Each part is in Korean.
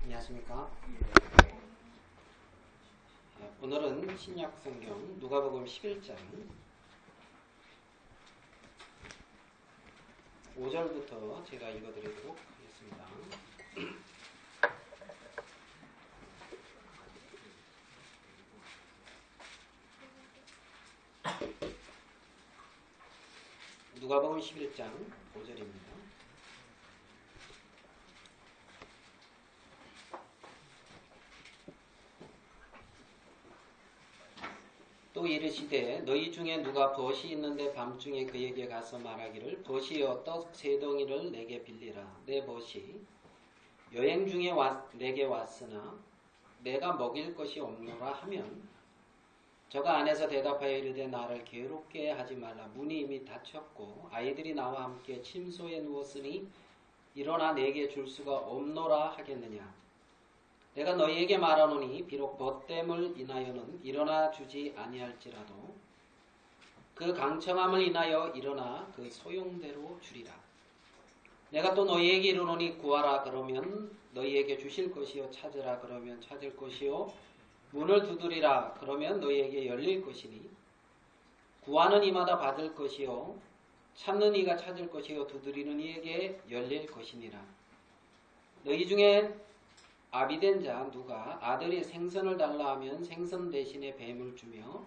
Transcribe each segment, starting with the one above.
안녕하십니까? 오늘은 신약성경 누가복음 11장 5절부터 제가 읽어드리도록 하겠습니다. 누가복음 11장 5절입니다. 또 이르시되 너희 중에 누가 벗이 있는데 밤중에 그에게 가서 말하기를 벗이여 떡 세 덩이를 내게 빌리라. 내 벗이 여행 중에 내게 왔으나 내가 먹일 것이 없노라 하면 저가 안에서 대답하여 이르되 나를 괴롭게 하지 말라. 문이 이미 닫혔고 아이들이 나와 함께 침소에 누웠으니 일어나 내게 줄 수가 없노라 하겠느냐. 내가 너희에게 말하노니 비록 벗됨을 인하여는 일어나 주지 아니할지라도 그 강청함을 인하여 일어나 그 소용대로 주리라. 내가 또 너희에게 이르노니 구하라 그러면 너희에게 주실 것이요 찾으라 그러면 찾을 것이요 문을 두드리라 그러면 너희에게 열릴 것이니 구하는 이마다 받을 것이요 찾는 이가 찾을 것이요 두드리는 이에게 열릴 것이니라. 너희 중에 아비된 자 누가 아들이 생선을 달라 하면 생선 대신에 뱀을 주며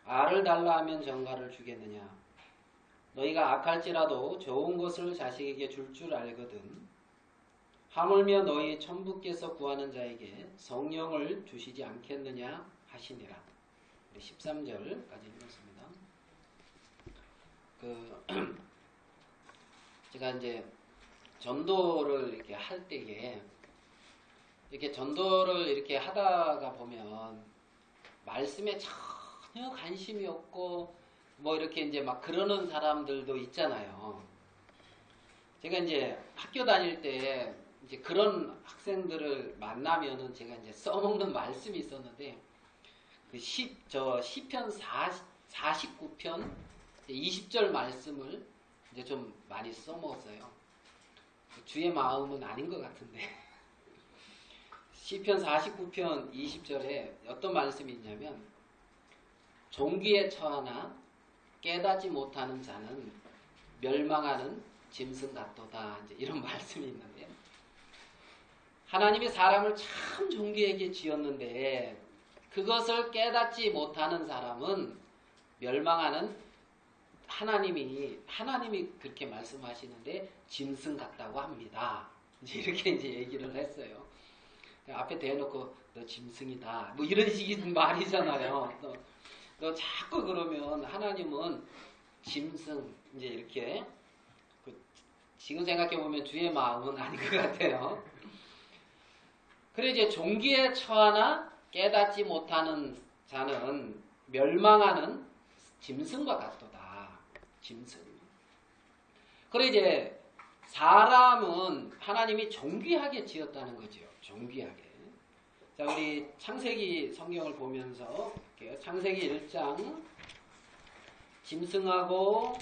알을 달라 하면 정갈을 주겠느냐. 너희가 악할지라도 좋은 것을 자식에게 줄 줄 알거든 하물며 너희 천부께서 구하는 자에게 성령을 주시지 않겠느냐 하시니라. 13절까지 읽었습니다. 제가 이제 전도를 이렇게 할 때에 이렇게 전도를 이렇게 하다가 보면 말씀에 전혀 관심이 없고 뭐 이렇게 이제 막 그러는 사람들도 있잖아요. 제가 이제 학교 다닐 때 이제 그런 학생들을 만나면은 제가 이제 써먹는 말씀이 있었는데 시편 49편 20절 말씀을 이제 좀 많이 써먹었어요. 주의 마음은 아닌 것 같은데. 시편 49편 20절에 어떤 말씀이 있냐면 종기에 처하나 깨닫지 못하는 자는 멸망하는 짐승 같도다. 이제 이런 말씀이 있는데 하나님이 사람을 참 존귀하게 지었는데 그것을 깨닫지 못하는 사람은 멸망하는 하나님이 그렇게 말씀하시는데 짐승 같다고 합니다. 이렇게 이제 얘기를 했어요. 앞에 대놓고 너 짐승이다 뭐 이런 식의 말이잖아요. 너 자꾸 그러면 하나님은 짐승 이제 이렇게 지금 생각해 보면 주의 마음은 아닌 것 같아요. 그래 이제 종기에 처하나 깨닫지 못하는 자는 멸망하는 짐승과 같도다. 짐승. 그래 이제 사람은 하나님이 존귀하게 지었다는 거죠. 존귀하게. 자, 우리 창세기 성경을 보면서 볼게요. 창세기 1장 짐승하고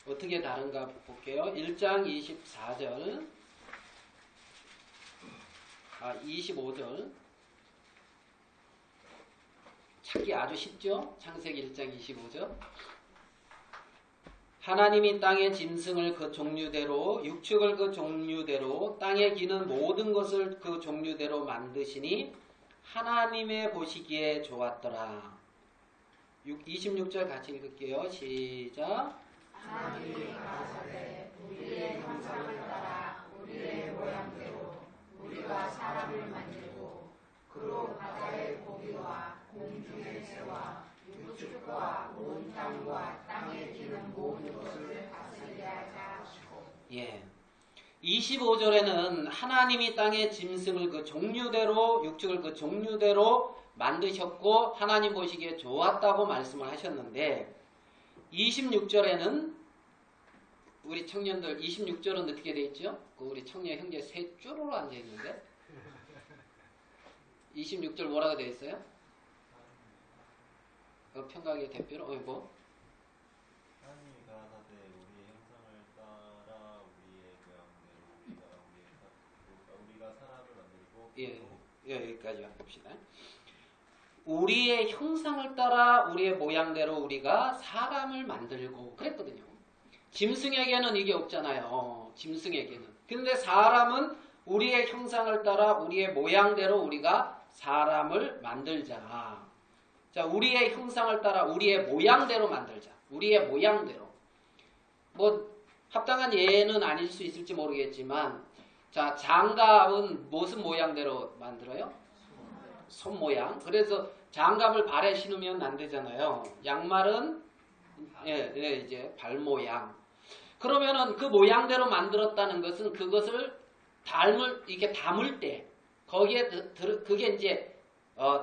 어떻게 다른가 볼게요. 1장 24절 25절 찾기 아주 쉽죠? 창세기 1장 25절 하나님이 땅의 짐승을 그 종류대로 육축을 그 종류대로 땅에 기는 모든 것을 그 종류대로 만드시니 하나님의 보시기에 좋았더라. 26절 같이 읽을게요. 시작. 하나님이 가라사대 우리의 형상을 따라 우리의 모양대로 우리가 사람을 만들고 그로 바다의 고기와 공중의 새와 육축과 온 땅과 땅에 기는 모든 것을 다스리게 하자 하시고. 예. 25절에는 하나님이 땅의 짐승을 그 종류대로 육축을 그 종류대로 만드셨고 하나님 보시기에 좋았다고 말씀을 하셨는데 26절에는 우리 청년들 26절은 어떻게 되어 있죠? 우리 청년 형제 세 줄로 앉아 있는데 26절 뭐라고 되어 있어요? 평강의 대표로 뭐? 하나님이 가라사대 우리의 형상을 따라 우리의 모양대로 우리가 사람을 만들고 예, 여기까지 봅시다. 우리의 형상을 따라 우리의 모양대로 우리가 사람을 만들고 그랬거든요. 짐승에게는 이게 없잖아요. 짐승에게는. 근데 사람은 우리의 형상을 따라 우리의 모양대로 우리가 사람을 만들자. 자, 우리의 형상을 따라 우리의 모양대로 만들자. 우리의 모양대로. 뭐 합당한 예는 아닐 수 있을지 모르겠지만, 자, 장갑은 무슨 모양대로 만들어요? 손 모양. 그래서 장갑을 발에 신으면 안 되잖아요. 양말은 이제 발 모양. 그러면은 그 모양대로 만들었다는 것은 그것을 이렇게 담을 때 거기에 그게 이제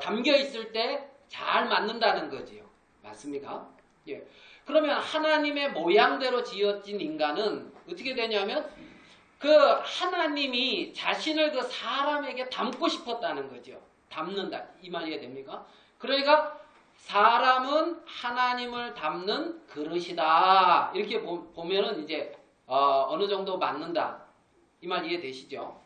담겨 있을 때 잘 맞는다는 거지요. 맞습니까? 예. 그러면 하나님의 모양대로 지어진 인간은 어떻게 되냐면 그 하나님이 자신을 그 사람에게 담고 싶었다는 거죠. 담는다. 이 말 이해됩니까? 그러니까 사람은 하나님을 담는 그릇이다. 이렇게 보면은 이제 어느 정도 맞는다. 이 말 이해되시죠?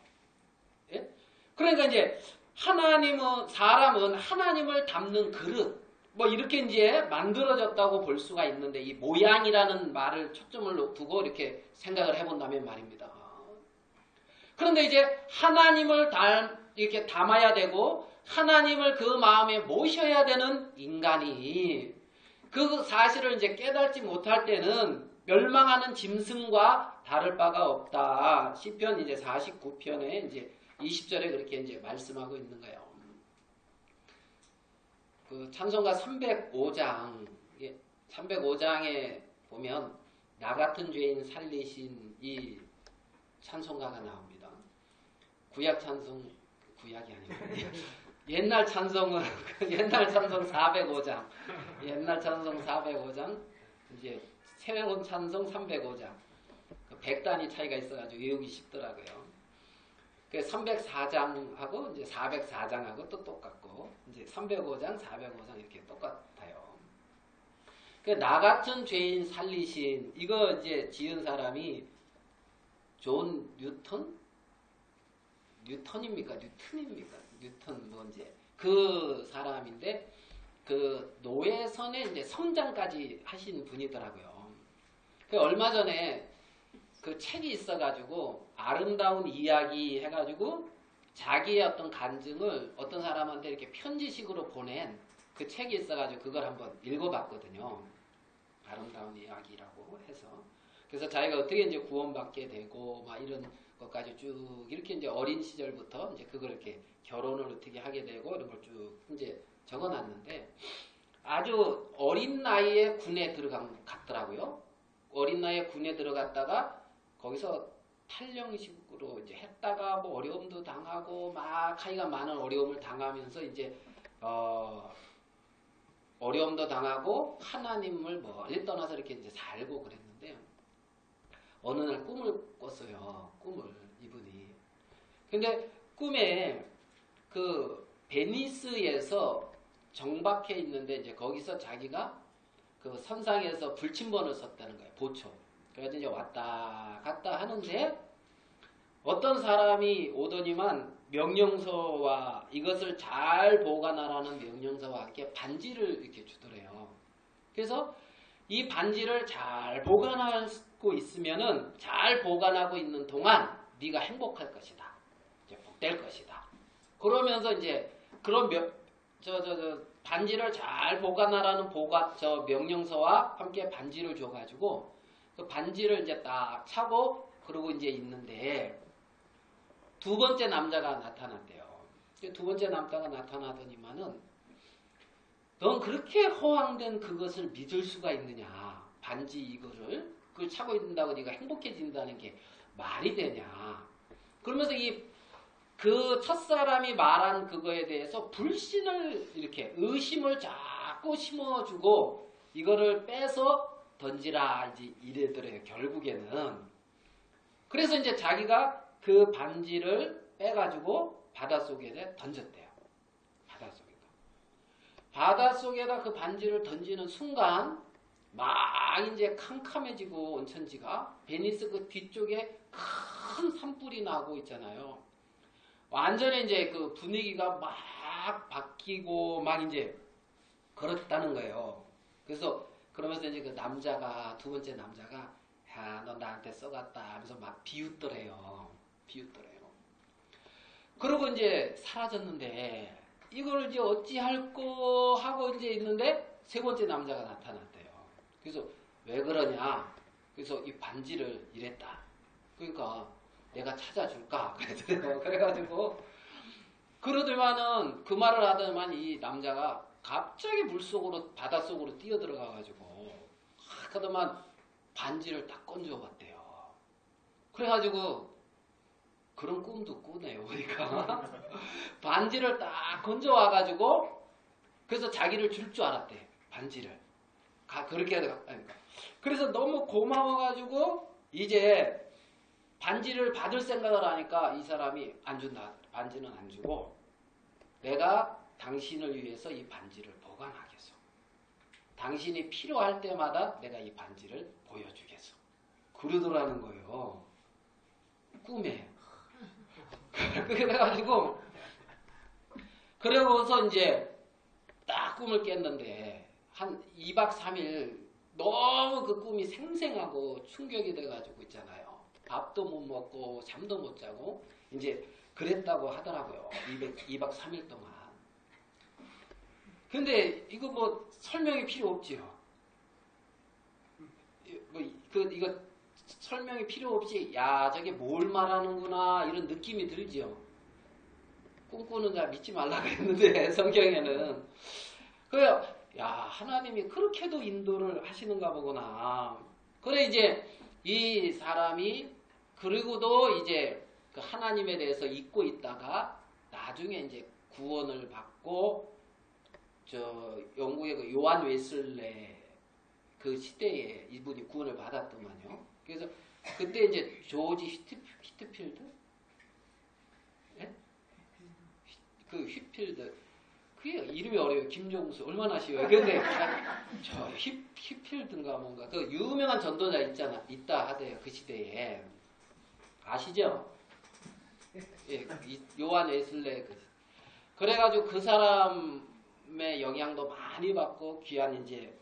예? 그러니까 이제 사람은 하나님을 담는 그릇. 뭐 이렇게 이제 만들어졌다고 볼 수가 있는데 이 모양이라는 말을 초점을 두고 이렇게 생각을 해본다면 말입니다. 그런데 이제 하나님을 이렇게 담아야 되고 하나님을 그 마음에 모셔야 되는 인간이 그 사실을 이제 깨닫지 못할 때는 멸망하는 짐승과 다를 바가 없다. 시편 이제 49편에 이제 20절에 그렇게 이제 말씀하고 있는 거예요. 그 찬송가 305장, 305장에 보면 나 같은 죄인 살리신 이 찬송가가 나옵니다. 구약이 아니고 옛날 찬송은 옛날 찬송 405장, 옛날 찬송 405장, 이제 새로운 찬송 305장. 100단위 차이가 있어가지고 외우기 쉽더라고요. 그 304장하고 이제 404장하고 또 똑같고 이제 305장, 405장 이렇게 똑같아요. 그 나 같은 죄인 살리신 이거 이제 지은 사람이 존 뉴턴입니까? 뉴턴 뭔지 그 사람인데 그 노예선에 이제 성장까지 하신 분이더라고요. 그 얼마 전에 그 책이 있어가지고 아름다운 이야기 해가지고 자기의 어떤 간증을 어떤 사람한테 이렇게 편지식으로 보낸 그 책이 있어가지고 그걸 한번 읽어봤거든요. 아름다운 이야기라고 해서. 그래서 자기가 어떻게 이제 구원받게 되고 막 이런 것까지 쭉 이렇게 이제 어린 시절부터 이제 그걸 이렇게 결혼을 어떻게 하게 되고 이런 걸 쭉 이제 적어놨는데 아주 어린 나이에 군에 갔더라고요. 어린 나이에 군에 들어갔다가 거기서 탈영식으로 이제 했다가 뭐 어려움도 당하고 막 하여가 많은 어려움을 당하면서 이제 어려움도 당하고 하나님을 멀리 떠나서 이렇게 이제 살고 그랬는데 어느 날 꿈을 꿨어요. 꿈을 이분이. 근데 꿈에 그 베니스에서 정박해 있는데 이제 거기서 자기가 그 선상에서 불침번을 썼다는 거예요. 보초. 그래서 이제 왔다 갔다 하는데 어떤 사람이 오더니만 명령서와 이것을 잘 보관하라는 명령서와 함께 반지를 이렇게 주더래요. 그래서 이 반지를 잘 보관하고 있으면은 잘 보관하고 있는 동안 네가 행복할 것이다. 이제 복될 것이다. 그러면서 이제 그런 반지를 잘 보관하라는 명령서와 함께 반지를 줘가지고 그 반지를 이제 딱 차고 그러고 이제 있는데 두 번째 남자가 나타났대요. 두 번째 남자가 나타나더니만은 넌 그렇게 허황된 그것을 믿을 수가 있느냐? 반지 이거를 그걸 차고 있는다고 네가 행복해진다는 게 말이 되냐? 그러면서 그 첫사람이 말한 그거에 대해서 불신을 이렇게 의심을 자꾸 심어주고 이거를 빼서 던지라 이제 이래더래요. 결국에는. 그래서 이제 자기가 그 반지를 빼가지고 바닷속에 던졌대요. 바닷속에다 그 반지를 던지는 순간 막 이제 캄캄해지고 온천지가 베니스 그 뒤쪽에 큰 산불이 나고 있잖아요. 완전히 이제 그 분위기가 막 바뀌고 막 이제 그렇다는 거예요. 그래서 그러면서 이제 그 남자가 두 번째 남자가 야, 너 나한테 썩었다 하면서 막 비웃더래요. 그러고 이제 사라졌는데 이걸 이제 어찌할꼬 하고 이제 있는데 세 번째 남자가 나타났대요. 그래서 왜 그러냐? 그래서 이 반지를 이랬다. 그러니까 내가 찾아줄까? 그랬더래요. 그래가지고 그러더만은 그 말을 하더만 이 남자가 갑자기 물속으로 바닷속으로 뛰어들어가가지고 하더만 반지를 딱 건져봤대요. 그래가지고 그런 꿈도 꾸네요. 그러니까 반지를 딱 건져와가지고 그래서 자기를 줄 줄 알았대. 반지를. 그렇게 하니까. 그래서 너무 고마워가지고 이제 반지를 받을 생각을 하니까 이 사람이 안 준다. 반지는 안 주고 내가 당신을 위해서 이 반지를 보관하겠어. 당신이 필요할 때마다 내가 이 반지를 보여주겠어. 그러더라는 거예요. 꿈에. 그래가지고 그러고서 이제 딱 꿈을 깼는데 한 2박 3일 너무 그 꿈이 생생하고 충격이 돼가지고 있잖아요. 밥도 못 먹고 잠도 못 자고 이제 그랬다고 하더라고요. 2박 3일 동안. 근데 이거 뭐 설명이 필요 없지요. 이거 설명이 필요 없이 야 저게 뭘 말하는구나 이런 느낌이 들지요. 꿈꾸는 자 믿지 말라 그랬는데 성경에는 그래요. 야 하나님이 그렇게도 인도를 하시는가 보구나. 그래 이제 이 사람이 그리고도 이제 그 하나님에 대해서 잊고 있다가 나중에 이제 구원을 받고 저 영국의 그 요한 웨슬레 그 시대에 이분이 구원을 받았더만요. 그래서 그때 이제 조지 히트필드? 예? 그 휘필드. 그게 이름이 어려워요. 김종수. 얼마나 쉬워요. 근데 저 휘필드인가 뭔가 그 유명한 전도자 있다 하대요. 그 시대에. 아시죠? 예, 요한 웨슬레 그래가지고 그 사람의 영향도 많이 받고 귀한 이제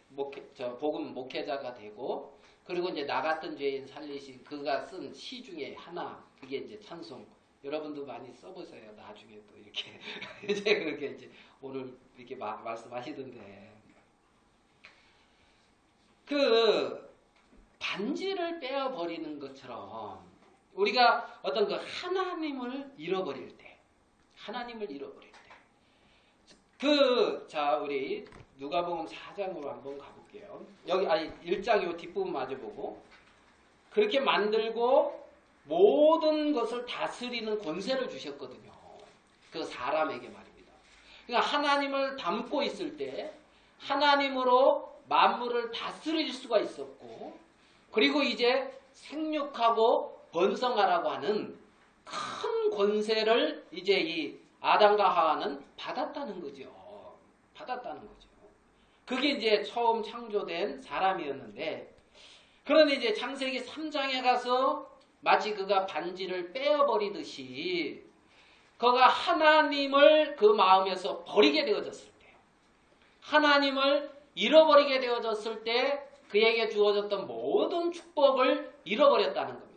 복음 목회자가 되고 그리고 이제 나 같은 죄인 살리신 그가 쓴 시 중에 하나 그게 이제 찬송 여러분도 많이 써보세요. 나중에 또 이렇게 이제 그렇게 이제 오늘 이렇게 말씀하시던데 그 반지를 빼어버리는 것처럼 우리가 어떤 그 하나님을 잃어버릴 때 자 우리 누가복음 4장으로 한번 가볼게요. 여기 1장 요 뒷부분 마저 보고 그렇게 만들고 모든 것을 다스리는 권세를 주셨거든요. 그 사람에게 말입니다. 그러니까 하나님을 담고 있을 때 하나님으로 만물을 다스릴 수가 있었고 그리고 이제 생육하고 번성하라고 하는 큰 권세를 이제 이 아담과 하와는 받았다는 거죠. 그게 이제 처음 창조된 사람이었는데 그런데 이제 창세기 3장에 가서 마치 그가 반지를 빼어버리듯이 그가 하나님을 그 마음에서 버리게 되어졌을 때 하나님을 잃어버리게 되어졌을 때 그에게 주어졌던 모든 축복을 잃어버렸다는 겁니다.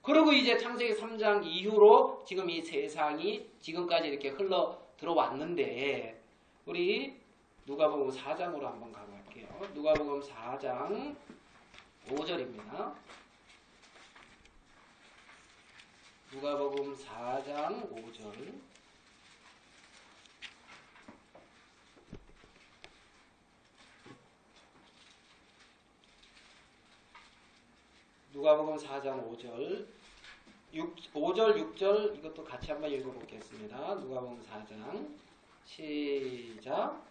그리고 이제 창세기 3장 이후로 지금 이 세상이 지금까지 이렇게 흘러 들어왔는데 우리 누가복음 4장으로 한번 가볼게요. 누가복음 4장 5절입니다. 누가복음 4장 5절 누가복음 4장 5절 5절 6절 이것도 같이 한번 읽어보겠습니다. 누가복음 4장 시작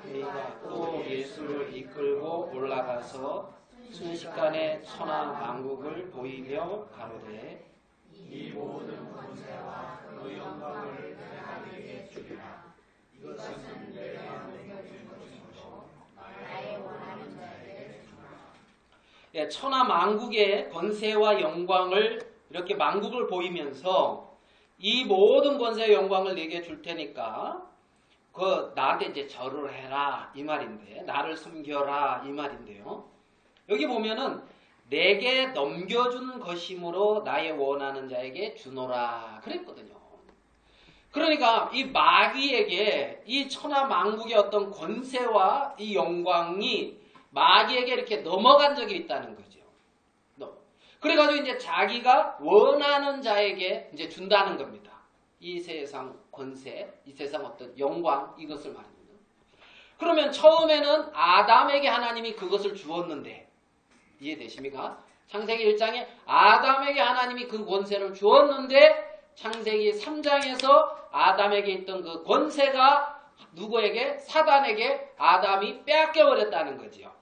그가 또 예수를 이끌고 올라가서 순식간에 천하 만국을 보이며 가로되 이 모든 권세와 그 영광을 내가 네게 주리라. 이것은 내가 넘겨준 것이고 나의 원하는 자에게 주리라. 예, 천하 만국의 권세와 영광을 이렇게 만국을 보이면서 이 모든 권세의 영광을 내게 줄 테니까 나한테 이제 절을 해라 이 말인데, 나를 섬겨라 이 말인데요. 여기 보면은 내게 넘겨준 것이므로 나의 원하는 자에게 주노라 그랬거든요. 그러니까 이 마귀에게 이 천하만국의 어떤 권세와 이 영광이 마귀에게 이렇게 넘어간 적이 있다는 거죠. 그래가지고 이제 자기가 원하는 자에게 이제 준다는 겁니다. 이 세상 권세, 이 세상 어떤 영광, 이것을 말합니다. 그러면 처음에는 아담에게 하나님이 그것을 주었는데, 이해되십니까? 창세기 1장에 아담에게 하나님이 그 권세를 주었는데, 창세기 3장에서 아담에게 있던 그 권세가 누구에게? 사단에게 아담이 빼앗겨버렸다는 거지요.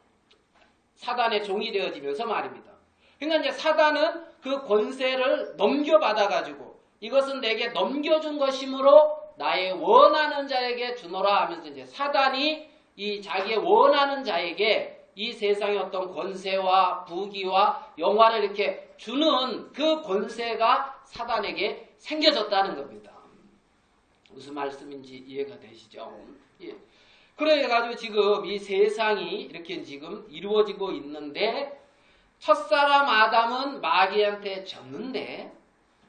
사단의 종이 되어지면서 말입니다. 그러니까 이제 사단은 그 권세를 넘겨받아가지고 이것은 내게 넘겨준 것이므로 나의 원하는 자에게 주노라 하면서 이제 사단이 이 자기의 원하는 자에게 이 세상의 어떤 권세와 부귀와 영화를 이렇게 주는 그 권세가 사단에게 생겨졌다는 겁니다. 무슨 말씀인지 이해가 되시죠? 예. 그래가지고 지금 이 세상이 이렇게 지금 이루어지고 있는데, 첫사람 아담은 마귀한테 졌는데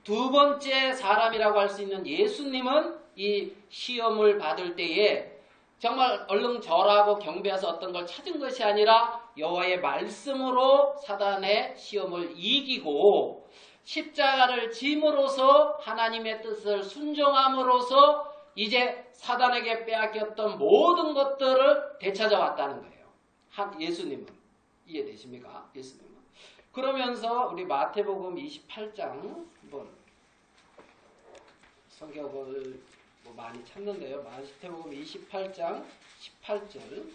두 번째 사람이라고 할 수 있는 예수님은 이 시험을 받을 때에 정말 얼른 절하고 경배해서 어떤 걸 찾은 것이 아니라 여호와의 말씀으로 사단의 시험을 이기고 십자가를 짐으로써 하나님의 뜻을 순종함으로써 이제 사단에게 빼앗겼던 모든 것들을 되찾아왔다는 거예요. 예수님은. 이해되십니까? 예수님은. 그러면서 우리 마태복음 28장 한번 성경을 많이 찾는데요. 마태복음 28장 18절.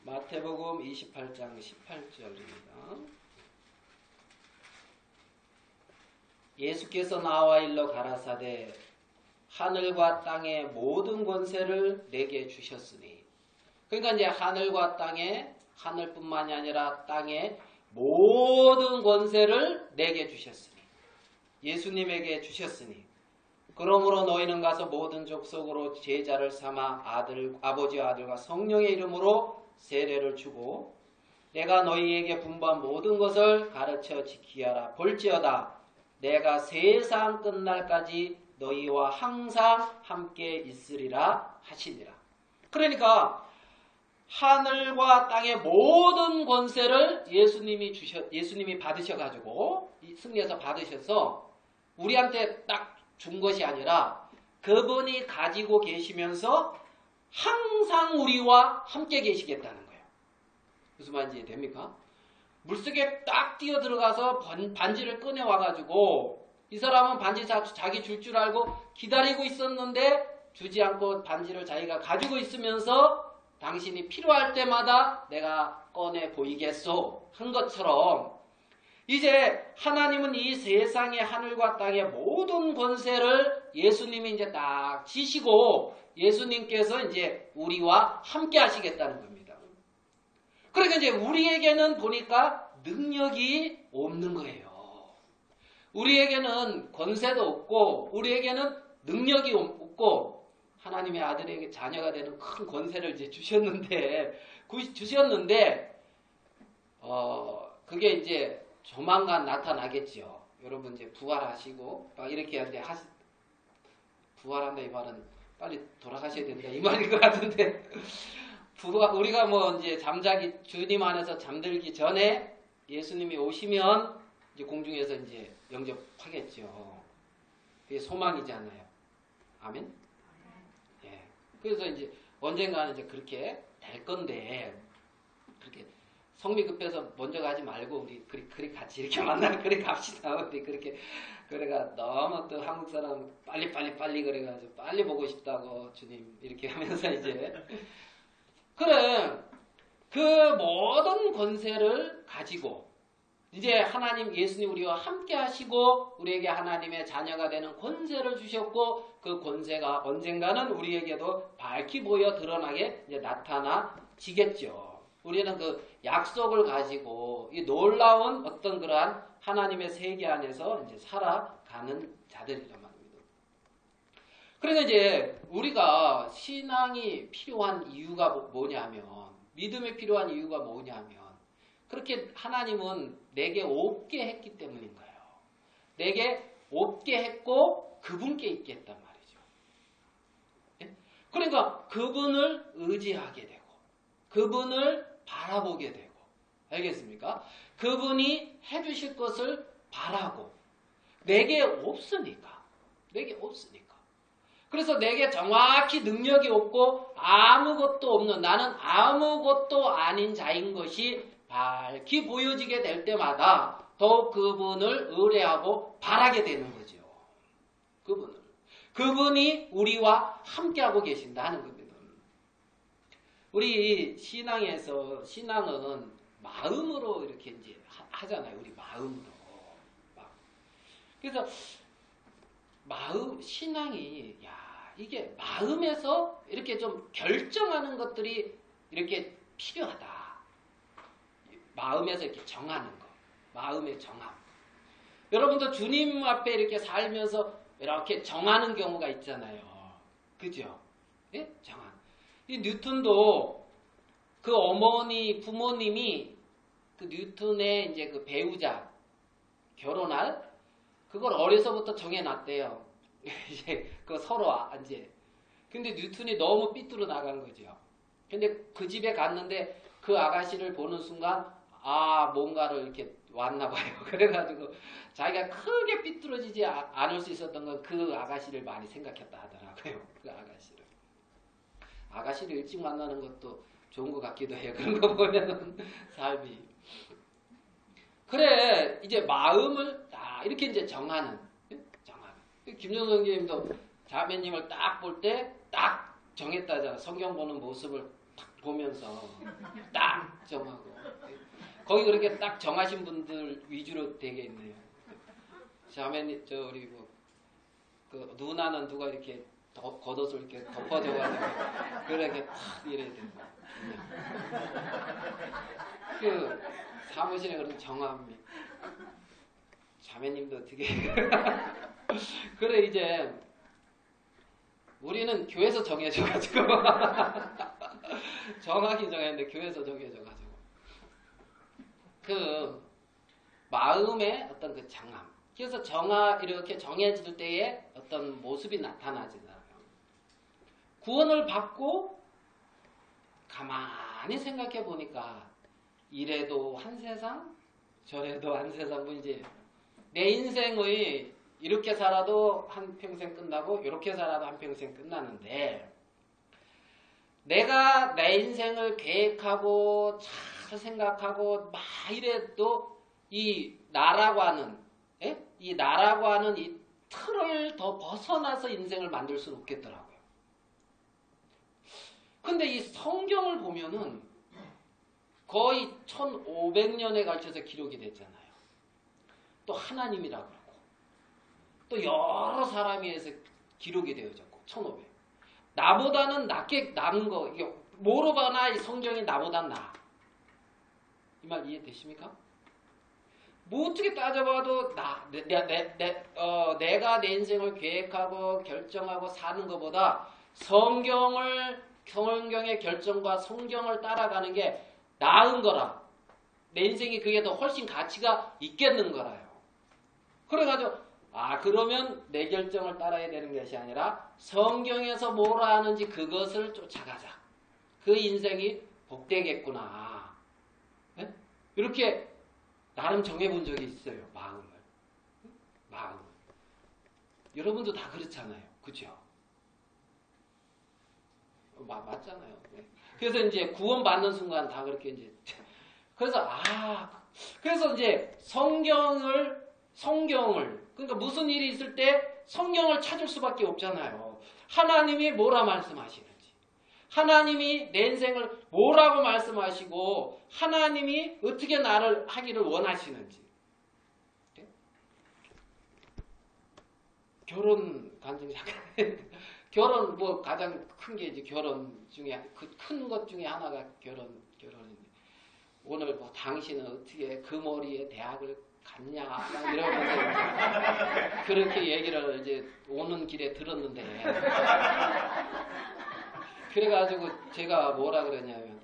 마태복음 28장 18절입니다. 예수께서 나와 일러 가라사대 하늘과 땅의 모든 권세를 내게 주셨으니, 그러니까 이제 하늘과 땅에, 하늘뿐만이 아니라 땅의 모든 권세를 내게 주셨으니, 예수님에게 주셨으니, 그러므로 너희는 가서 모든 족속으로 제자를 삼아 아버지와 아들과 성령의 이름으로 세례를 주고 내가 너희에게 분부한 모든 것을 가르쳐 지키라. 볼지어다 내가 세상 끝날까지 너희와 항상 함께 있으리라 하시니라. 그러니까 하늘과 땅의 모든 권세를 예수님이 받으셔가지고 승리해서 받으셔서 우리한테 딱 준 것이 아니라 그분이 가지고 계시면서 항상 우리와 함께 계시겠다는 거예요. 무슨 말인지 됩니까? 물속에 딱 뛰어 들어가서 반지를 꺼내와가지고 이 사람은 반지 자기 줄 줄 알고 기다리고 있었는데 주지 않고 반지를 자기가 가지고 있으면서 당신이 필요할 때마다 내가 꺼내 보이겠소 한 것처럼 이제 하나님은 이 세상의 하늘과 땅의 모든 권세를 예수님이 이제 딱 지시고 예수님께서 이제 우리와 함께 하시겠다는 겁니다. 그러니까 이제 우리에게는 보니까 능력이 없는 거예요. 우리에게는 권세도 없고 우리에게는 능력이 없고 하나님의 아들에게 자녀가 되는 큰 권세를 이제 주셨는데 그게 이제 조만간 나타나겠지요. 여러분 이제 부활하시고 막 이렇게 하는데 부활한다 이 말은 빨리 돌아가셔야 된다 이 말인 것 같은데 우리가 뭐 이제 주님 안에서 잠들기 전에 예수님이 오시면 이제 공중에서 이제 영접하겠죠. 그게 소망이잖아요. 아멘. 예. 그래서 이제 언젠가는 이제 그렇게 될 건데 그렇게 성미 급해서 먼저 가지 말고 우리 그리 같이 이렇게 만나면 그래 갑시다. 우리 그렇게 그래가 너무 또 한국 사람 빨리 그래가지고 빨리 보고 싶다고 주님 이렇게 하면서 이제 그래 그 모든 권세를 가지고 이제 하나님 예수님 우리와 함께 하시고 우리에게 하나님의 자녀가 되는 권세를 주셨고 그 권세가 언젠가는 우리에게도 밝히 보여 드러나게 이제 나타나지겠죠. 우리는 그 약속을 가지고 이 놀라운 어떤 그러한 하나님의 세계 안에서 이제 살아가는 자들이란 말입니다. 그러니까 이제 우리가 신앙이 필요한 이유가 뭐냐면, 믿음이 필요한 이유가 뭐냐면, 그렇게 하나님은 내게 없게 했기 때문인 거예요. 내게 없게 했고 그분께 있게 했단 말이죠. 예? 그러니까 그분을 의지하게 되고 그분을 바라보게 되고, 알겠습니까? 그분이 해주실 것을 바라고, 내게 없으니까. 그래서 내게 정확히 능력이 없고 아무것도 없는, 나는 아무것도 아닌 자인 것이 밝히 보여지게 될 때마다 더욱 그분을 의뢰하고 바라게 되는 거죠. 그분이 우리와 함께하고 계신다는 겁니다. 우리 신앙은 마음으로 이렇게 이제 하잖아요. 우리 마음으로. 그래서 신앙이, 이게 마음에서 이렇게 좀 결정하는 것들이 이렇게 필요하다. 마음에서 이렇게 정하는 거. 마음의 정함. 여러분도 주님 앞에 이렇게 살면서 이렇게 정하는 경우가 있잖아요. 그죠? 예? 정함. 이 뉴턴도 그 부모님이 그 뉴턴의 이제 그 배우자 결혼할 그걸 어려서부터 정해놨대요. 이제 그 서로 이제. 근데 뉴턴이 너무 삐뚤어 나간 거죠. 근데 그 집에 갔는데 그 아가씨를 보는 순간 뭔가를 이렇게 왔나 봐요. 그래가지고 자기가 크게 삐뚤어지지 않을 수 있었던 건 그 아가씨를 많이 생각했다 하더라고요. 그 아가씨를 일찍 만나는 것도 좋은 것 같기도 해요. 그런 거 보면은 삶이. 그래, 이제 마음을 이렇게 이제 정하는. 김종선 선생님도 자매님을 딱 볼 때 딱 정했다잖아. 성경 보는 모습을 딱 보면서 딱 정하고. 거기 그렇게 딱 정하신 분들 위주로 되게 있네요. 자매님, 우리 그 누나는 누가 이렇게 겉옷을 이렇게 덮어줘가지고 그렇게 탁 이래야 되고. 그 사무실에 그런 정함이. 자매님도 되게 그래, 이제 우리는 교회에서 정해져가지고 정확히 정했는데 교회에서 정해져가지고 그 마음의 어떤 그 정함. 그래서 이렇게 정해질 때에 어떤 모습이 나타나잖아요. 구원을 받고 가만히 생각해 보니까 이래도 한 세상, 저래도 한 세상. 이제 내 인생의 이렇게 살아도 한 평생 끝나고 이렇게 살아도 한 평생 끝나는데, 내가 내 인생을 계획하고 잘 생각하고 막 이래도 이 나라고 하는 이 틀을 더 벗어나서 인생을 만들 수는 없겠더라고요. 근데 이 성경을 보면은 거의 1500년에 걸쳐서 기록이 됐잖아요. 또 하나님이라고 그러고 또 여러 사람에 의해서 기록이 되어졌고 1500. 나보다는 나은 거, 뭐로 봐나 이 성경이 나보다 나아. 이 말 이해되십니까? 뭐 어떻게 따져봐도 내가 내 인생을 계획하고 결정하고 사는 것보다 성경의 결정과 성경을 따라가는 게 나은 거라. 내 인생이 그게 더 훨씬 가치가 있겠는 거라요. 그래가지고 그러면 내 결정을 따라야 되는 것이 아니라 성경에서 뭐라 하는지 그것을 쫓아가자. 그 인생이 복되겠구나. 네? 이렇게 나름 정해본 적이 있어요. 마음을. 여러분도 다 그렇잖아요. 그죠? 맞잖아요. 네. 그래서 이제 구원받는 순간 다 그렇게 이제. 그래서 이제 성경을, 그러니까 무슨 일이 있을 때 성경을 찾을 수밖에 없잖아요. 하나님이 뭐라 말씀하시는지. 하나님이 내 인생을 뭐라고 말씀하시고 하나님이 어떻게 나를 하기를 원하시는지. 네? 결혼 간증 잠깐. 결혼 가장 큰 게 이제 결혼 중에 큰 것 중에 하나가 결혼인데 오늘 뭐 당신은 어떻게 그 머리에 대학을 갔냐 막 이러면서 이제 그렇게 얘기를 이제 오는 길에 들었는데 그래가지고 제가 뭐라 그러냐면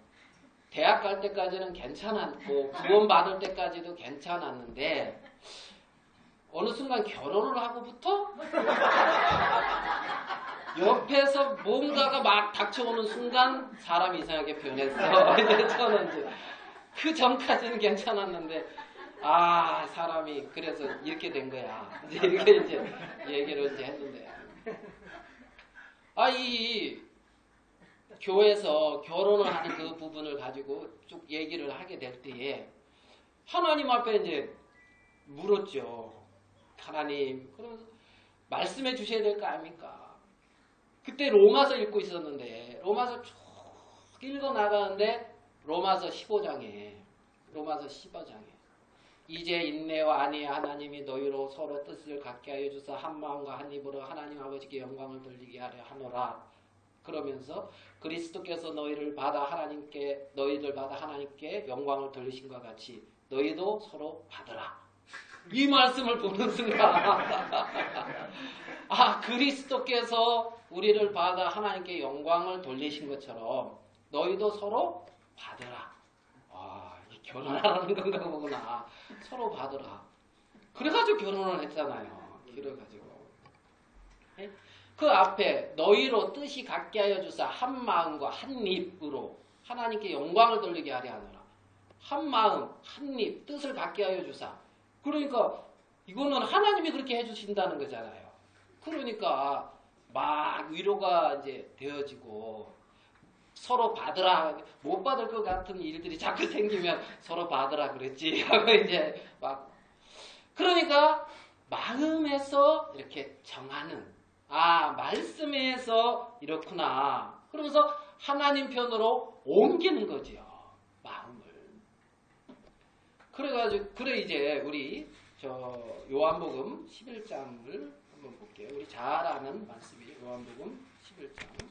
대학 갈 때까지는 괜찮았고 구원 받을 때까지도 괜찮았는데 어느 순간 결혼을 하고부터 옆에서 뭔가가 막 닥쳐오는 순간 사람이 이상하게 변했어. 이제 저는 이제 그 전까지는 괜찮았는데 아 사람이 그래서 이렇게 된 거야. 이제 이렇게 이제 얘기를 이제 했는데 이 교회에서 결혼을 하는 그 부분을 가지고 쭉 얘기를 하게 될 때에 하나님 앞에 이제 물었죠. 하나님, 그러면서 말씀해 주셔야 될 거 아닙니까? 그때 로마서 읽고 있었는데 로마서 쭉 읽어 나가는데 로마서 15장에 이제 인내와 안위의 하나님이 너희로 서로 뜻을 갖게 하여 주사 한 마음과 한 입으로 하나님 아버지께 영광을 돌리게 하려 하노라. 그러면서 그리스도께서 너희들 받아 하나님께 영광을 돌리신 것 같이 너희도 서로 받으라. 이 말씀을 보는 순간 그리스도께서 우리를 받아 하나님께 영광을 돌리신 것처럼 너희도 서로 받으라. 결혼하라는 건가 보구나. 서로 받으라. 그래가지고 결혼을 했잖아요. 그래가지고 그 앞에 너희로 뜻이 같게 하여 주사 한 마음과 한 입으로 하나님께 영광을 돌리게 하려 하노라. 한 마음, 한 입, 뜻을 갖게 하여 주사. 그러니까 이거는 하나님이 그렇게 해주신다는 거잖아요. 그러니까 막 위로가 이제 되어지고 서로 받으라. 못 받을 것 같은 일들이 자꾸 생기면 서로 받으라 그랬지 하고 이제 막 그러니까 마음에서 이렇게 정하는 말씀에서 이렇구나. 그러면서 하나님 편으로 옮기는 거지요. 마음을. 그래 이제 우리 요한복음 11장을 한번 볼게요. 우리 잘 아는 말씀이에요. 요한복음 11장.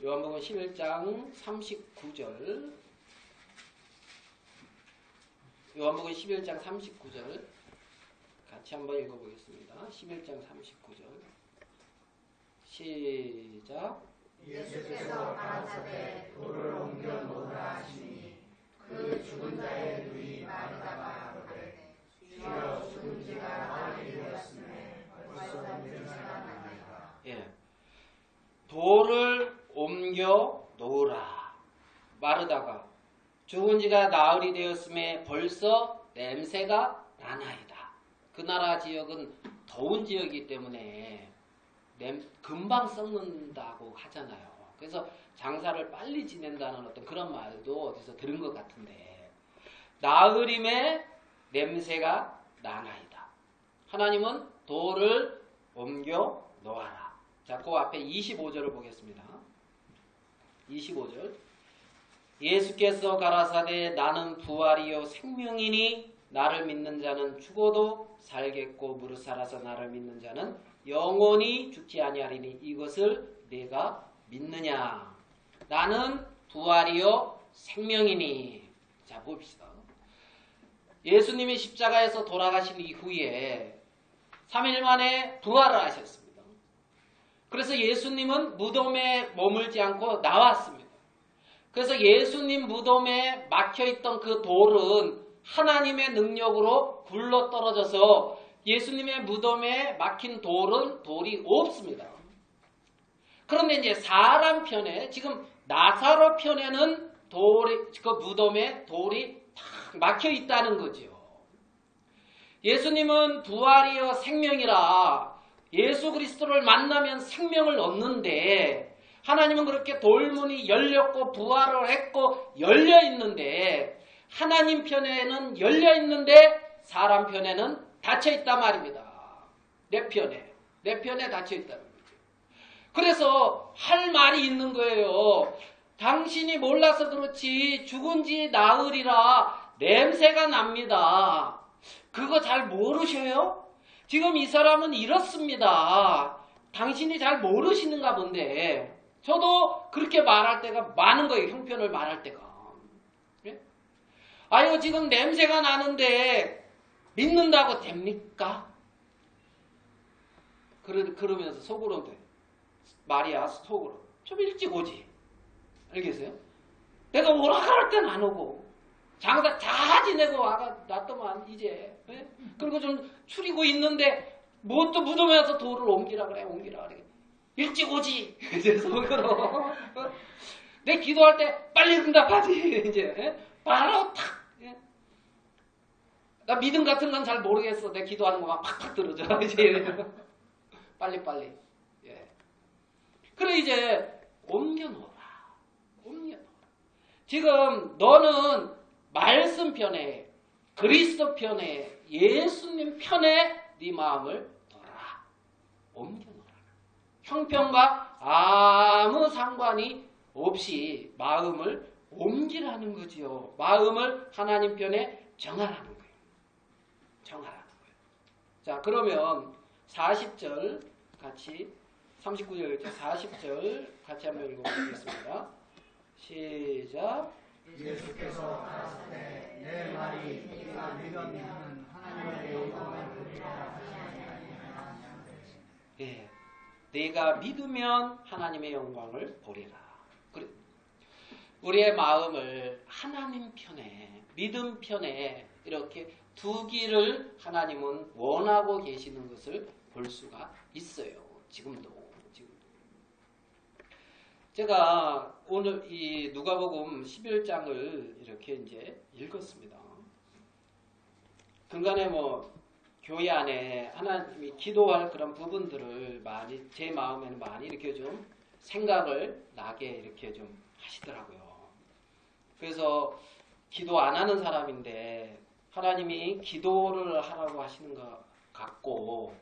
요한복음 11장 39절. 요한복음 11장 39절 같이 한번 읽어보겠습니다. 11장 39절 시작. 예수께서 가라사대 돌을 옮겨 놓으라 하시니 그 죽은 자의 눈이 마르다가 가로되 주여 죽은 지가 나흘이 되었으매 벌써 냄새가 나나이다. 돌을 옮겨 놓으라. 마르다가 죽은 지가 나흘이 되었음에 벌써 냄새가 나나이다. 그 나라 지역은 더운 지역이기 때문에 금방 썩는다고 하잖아요. 그래서 장사를 빨리 지낸다는 어떤 그런 말도 어디서 들은 것 같은데 나흘임에 냄새가 나나이다. 하나님은 돌을 옮겨 놓아라. 자, 그 앞에 25절을 보겠습니다. 25절. 예수께서 가라사대 나는 부활이요 생명이니 나를 믿는 자는 죽어도 살겠고 무릇 살아서 나를 믿는 자는 영원히 죽지 아니하리니 이것을 내가 믿느냐. 나는 부활이요 생명이니. 자, 봅시다. 예수님이 십자가에서 돌아가신 이후에 3일 만에 부활을 하셨습니다. 그래서 예수님은 무덤에 머물지 않고 나왔습니다. 그래서 예수님 무덤에 막혀있던 그 돌은 하나님의 능력으로 굴러떨어져서 예수님의 무덤에 막힌 돌이 없습니다. 그런데 이제 사람 편에 지금 나사로 편에는 그 무덤에 돌이 탁 막혀 있다는 거죠. 예수님은 부활이여 생명이라 예수 그리스도를 만나면 생명을 얻는데 하나님은 그렇게 돌문이 열렸고 부활을 했고 열려 있는데 하나님 편에는 열려 있는데 사람 편에는 닫혀 있단 말입니다. 내 편에 닫혀 있다는 거죠. 그래서 할 말이 있는 거예요. 당신이 몰라서 그렇지 죽은 지 나흘이라 냄새가 납니다. 그거 잘 모르셔요? 지금 이 사람은 이렇습니다. 당신이 잘 모르시는가 본데 저도 그렇게 말할 때가 많은 거예요. 형편을 말할 때가. 예? 아유 지금 냄새가 나는데 믿는다고 됩니까? 그러면서 속으로는 말이야 속으로 좀 일찍 오지. 알겠어요? 내가 오라 그럴 땐 안 오고 장사 다 지내고 와가 놨더만 이제. 예? 그리고 좀 추리고 있는데 뭣도 묻으면서 돌을 옮기라 그래. 일찍 오지. 이제 속으로. 내 기도할 때 빨리 응답하지. 이제 예? 바로 탁. 예? 나 믿음 같은 건 잘 모르겠어. 내 기도하는 거만 팍팍 들어져. 이제 빨리. 예. 그래 이제 옮겨놓으라. 지금 너는 말씀 편에 그리스도 편에 예수님 편에 네 마음을 둬라. 옮겨놓으라. 형편과 아무 상관이 없이 마음을 옮기라는 거지요. 마음을 하나님 편에 정하라는 거예요. 자 그러면 40절 같이 39절 40절 같이 한번 읽어보겠습니다. 시작. 예수께서 가라사대 내 말이 네가 믿으면 하나님의 영광을 보리라 하시니라. 예, 내가 믿으면 하나님의 영광을 보리라. 그래. 우리의 마음을 하나님 편에 믿음 편에 이렇게 두기를 하나님은 원하고 계시는 것을 볼 수가 있어요. 지금도. 제가 오늘 이 누가복음 11장을 이렇게 이제 읽었습니다. 중간에 뭐 교회 안에 하나님이 기도할 그런 부분들을 많이 제 마음에는 많이 이렇게 좀 생각을 나게 이렇게 좀 하시더라고요. 그래서 기도 안 하는 사람인데 하나님이 기도를 하라고 하시는 것 같고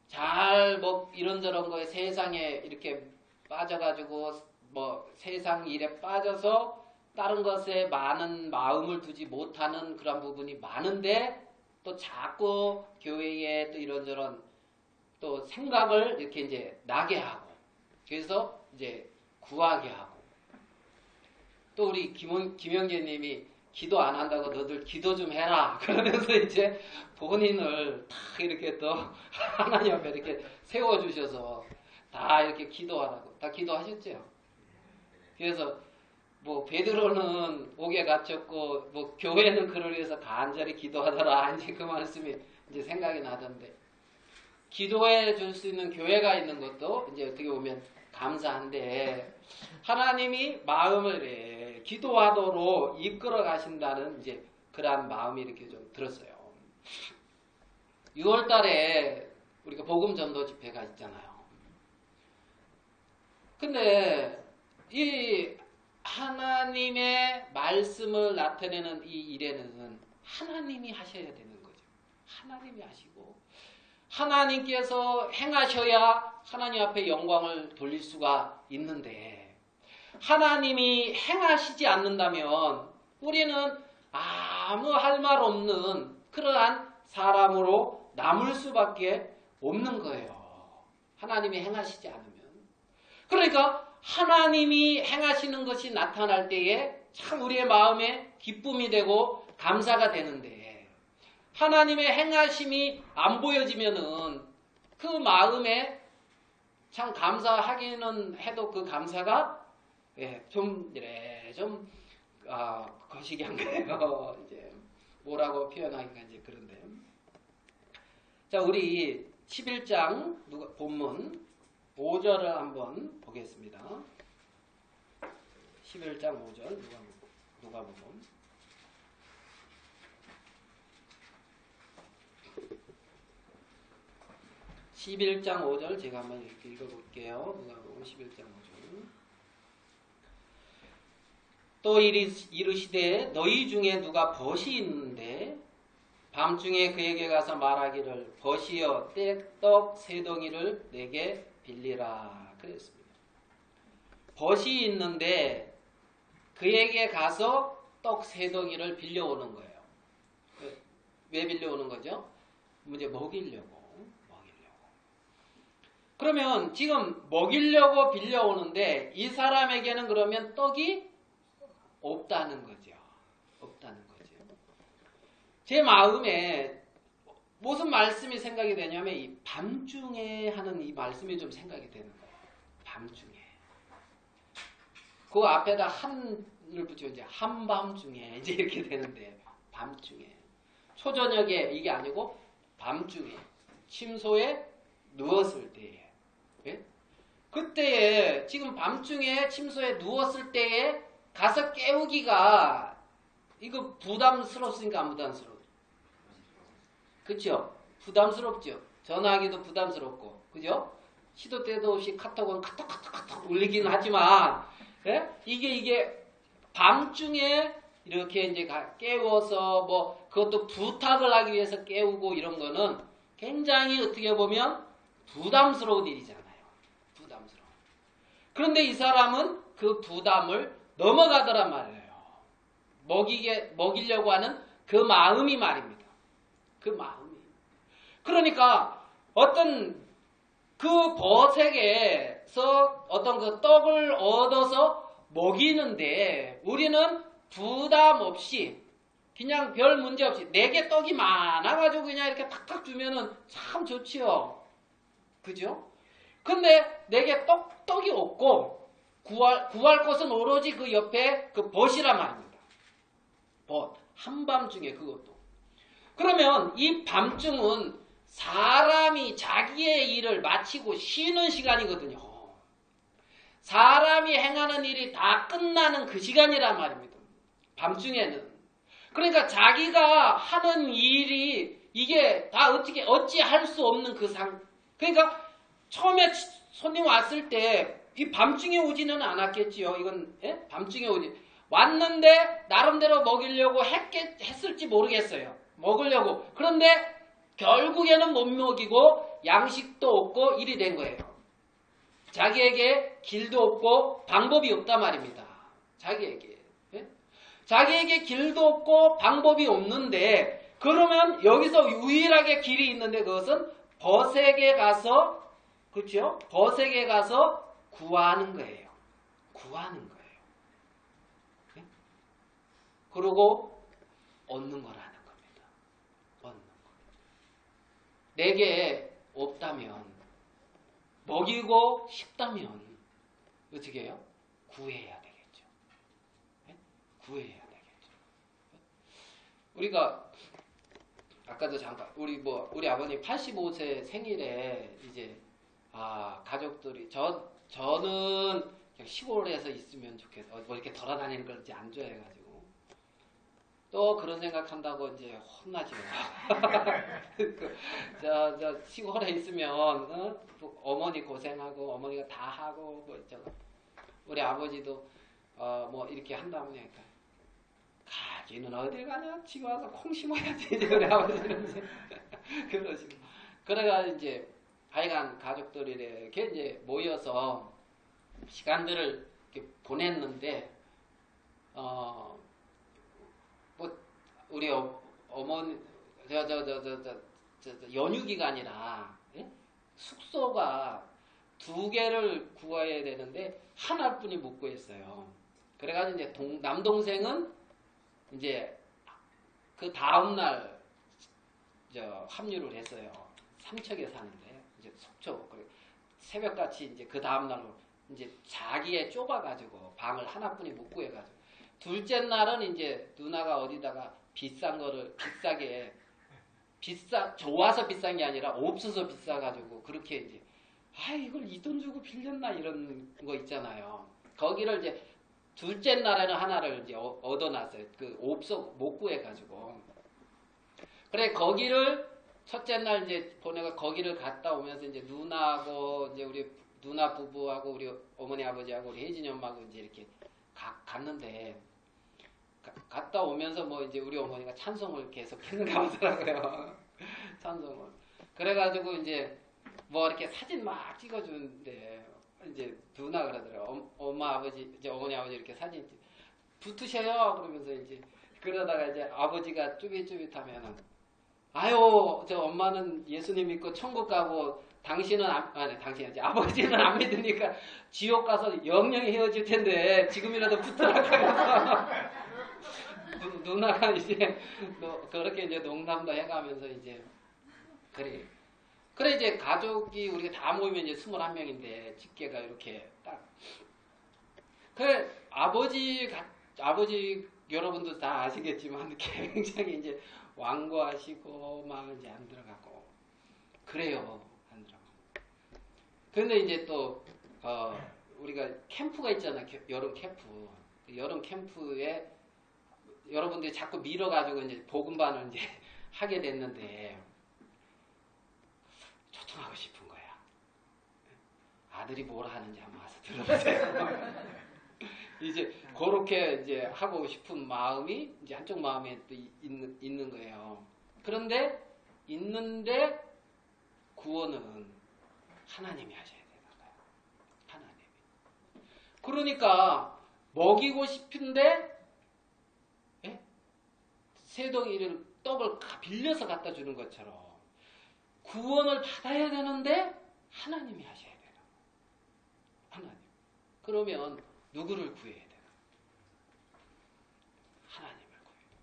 잘 뭐 이런저런 거에 세상에 이렇게 빠져가지고 뭐 세상 일에 빠져서 다른 것에 많은 마음을 두지 못하는 그런 부분이 많은데 또 자꾸 교회에 또 이런저런 또 생각을 이렇게 이제 나게 하고 그래서 이제 구하게 하고 또 우리 김영재님이 기도 안 한다고 너들 기도 좀 해라 그러면서 이제 본인을 탁 이렇게 또 하나님 앞에 이렇게 세워주셔서 다 이렇게 기도하라고 다 기도하셨죠. 그래서 뭐 베드로는 옥에 갇혔고 뭐 교회는 그를 위해서 간절히 기도하더라. 이제 그 말씀이 이제 생각이 나던데 기도해 줄 수 있는 교회가 있는 것도 이제 어떻게 보면 감사한데 하나님이 마음을 기도하도록 이끌어 가신다는 이제 그러한 마음이 이렇게 좀 들었어요. 6월 달에 우리가 복음 전도 집회가 있잖아요. 근데 이 하나님의 말씀을 나타내는 이 일에는 하나님이 하셔야 되는 거죠. 하나님이 하시고 하나님께서 행하셔야 하나님 앞에 영광을 돌릴 수가 있는데 하나님이 행하시지 않는다면 우리는 아무 할 말 없는 그러한 사람으로 남을 수밖에 없는 거예요. 하나님이 행하시지 않으면. 그러니까 하나님이 행하시는 것이 나타날 때에 참 우리의 마음에 기쁨이 되고 감사가 되는데 하나님의 행하심이 안 보여지면은 그 마음에 참 감사하기는 해도 그 감사가 좀 거시기한 거예요. 이제 뭐라고 표현하기가 이제 그런데. 자, 우리 11장 본문 5절을 한번 보겠습니다. 11장 5절 누가복음 11장 5절 제가 한번 이렇게 읽어볼게요. 누가복음 11장 5절. 또 이르시되 너희 중에 누가 벗이 있는데 밤중에 그에게 가서 말하기를 벗이여 떡 세 덩이를 내게 빌리라 그랬습니다. 벗이 있는데 그에게 가서 떡 세 덩이를 빌려오는 거예요. 왜 빌려오는 거죠? 이제 먹이려고. 그러면 지금 먹이려고 빌려오는데 이 사람에게는 그러면 떡이 없다는 거죠. 없다는 거죠. 제 마음에 무슨 말씀이 생각이 되냐면 이 밤중에 하는 이 말씀이 좀 생각이 되는 거예요. 밤중에. 그 앞에다 한을 붙이면 이제 한밤중에 이제 이렇게 되는데 밤중에. 초저녁에 이게 아니고 밤중에. 침소에 누웠을 때에. 예? 그때에 지금 밤중에 침소에 누웠을 때에 가서 깨우기가 이거 부담스럽습니까? 안 부담스러워요? 그쵸? 부담스럽죠? 전화하기도 부담스럽고, 그죠? 시도 때도 없이 카톡은 카톡 울리긴 하지만, 예? 이게 밤중에 이렇게 이제 깨워서 뭐 그것도 부탁을 하기 위해서 깨우고 이런 거는 굉장히 어떻게 보면 부담스러운 일이잖아요. 부담스러워. 그런데 이 사람은 그 부담을 넘어가더란 말이에요. 먹이려고 하는 그 마음이 말입니다. 그 마음이. 그러니까 어떤 그 벗에게서 어떤 그 떡을 얻어서 먹이는데 우리는 부담 없이 그냥 별 문제 없이 내게 떡이 많아가지고 그냥 이렇게 탁탁 주면은 참 좋지요. 그죠? 근데 내게 떡이 없고 구할 것은 오로지 그 옆에 그 벗이란 말입니다. 벗. 한밤중에 그것도. 그러면 이 밤중은 사람이 자기의 일을 마치고 쉬는 시간이거든요. 사람이 행하는 일이 다 끝나는 그 시간이란 말입니다. 밤중에는. 그러니까 자기가 하는 일이 이게 다 어찌 할 수 없는 그 그러니까 처음에 손님 왔을 때 이 밤중에 오지는 않았겠지요. 이건 예? 밤중에 오지. 왔는데 나름대로 먹이려고 했을지 모르겠어요. 먹으려고. 그런데 결국에는 못 먹이고 양식도 없고 일이 된 거예요. 자기에게 길도 없고 방법이 없단 말입니다. 자기에게. 예? 자기에게 길도 없고 방법이 없는데 그러면 여기서 유일하게 길이 있는데 그것은 벗에게 가서 그렇죠? 벗에게 가서 구하는 거예요. 구하는 거예요. 예? 그리고 얻는 거라는 겁니다. 얻는 거. 내게 없다면 먹이고 싶다면 어떻게 해요? 구해야 되겠죠. 네? 구해야 되겠죠. 우리가 아까도 잠깐 우리 아버님 85세 생일에 이제 가족들이 저는 그냥 시골에서 있으면 좋겠어. 뭐 이렇게 돌아다니는 걸 이제 안 좋아해가지고 또 그런 생각한다고 이제 혼나지요. 저 시골에 있으면 어머니 고생하고 어머니가 다 하고 뭐 우리 아버지도 뭐 이렇게 한다면 그러니까 가지는 어딜 가냐? 지금 와서 콩 심어야지. 이제 우리 아버지는 이제 그러시고 그래가 이제 하여간 가족들이 이렇게 이제 모여서 시간들을 이렇게 보냈는데 뭐 우리 어머니 연휴 기간이라 예? 숙소가 2개를 구해야 되는데 하나뿐이 못 구했어요. 그래가지고 이제 남동생은 이제 그 다음 날 합류를 했어요. 삼척에 사는데 이제 속초 새벽같이 이제 그 다음 날로 이제 자기에 좁아가지고 방을 하나뿐이 못 구해가지고 둘째 날은 이제 누나가 어디다가 비싼 거를 비싸게 좋아서 비싼 게 아니라 없어서 비싸가지고 그렇게 이제 이걸 이 돈 주고 빌렸나 이런 거 있잖아요. 거기를 이제 둘째 날에는 하나를 이제 얻어놨어요. 그 없어 못 구해가지고 그래 거기를 첫째 날 이제 보내가 거기를 갔다 오면서 이제 누나하고 이제 우리 누나 부부하고 우리 어머니 아버지하고 우리 혜진이 엄마하고 이제 이렇게 갔는데 갔다 오면서 뭐 이제 우리 어머니가 찬송을 계속 했는가 보더라고요. 찬송을. 그래가지고 이제 뭐 이렇게 사진 막 찍어주는데 이제 누나 그러더라고요. 엄마 아버지 이제 어머니 아버지 이렇게 사진 붙으셔요. 그러면서 이제 그러다가 이제 아버지가 쭈삣쭈삣하면은 아유 저 엄마는 예수님 믿고 천국 가고 아버지는 안 믿으니까 지옥 가서 영영이 헤어질 텐데 지금이라도 붙으라 하면서 누나가 이제 그렇게 이제 농담도 해가면서 이제 그래 이제 가족이 우리가 다 모이면 이제 21명인데 직계가 이렇게 딱 아버지 여러분도 다 아시겠지만 굉장히 이제 완고하시고 막 이제 안 들어가고 그래요. 안 들어가고. 근데 이제 또 우리가 캠프가 있잖아. 여름 캠프. 여름 캠프에 여러분들이 자꾸 밀어가지고 이제 복음반을 이제 하게 됐는데 초청하고 싶은 거야. 아들이 뭘 하는지 한번 와서 들어보세요. 이제 그렇게 이제 하고 싶은 마음이 이제 한쪽 마음에 또 있는 거예요. 그런데 있는데 구원은 하나님이 하셔야 되는 거예요. 하나님이. 그러니까 먹이고 싶은데 새덩이를 떡을 빌려서 갖다 주는 것처럼 구원을 받아야 되는데 하나님이 하셔야 돼요. 하나님. 그러면 누구를 구해야 되나? 하나님을 구해야 돼요.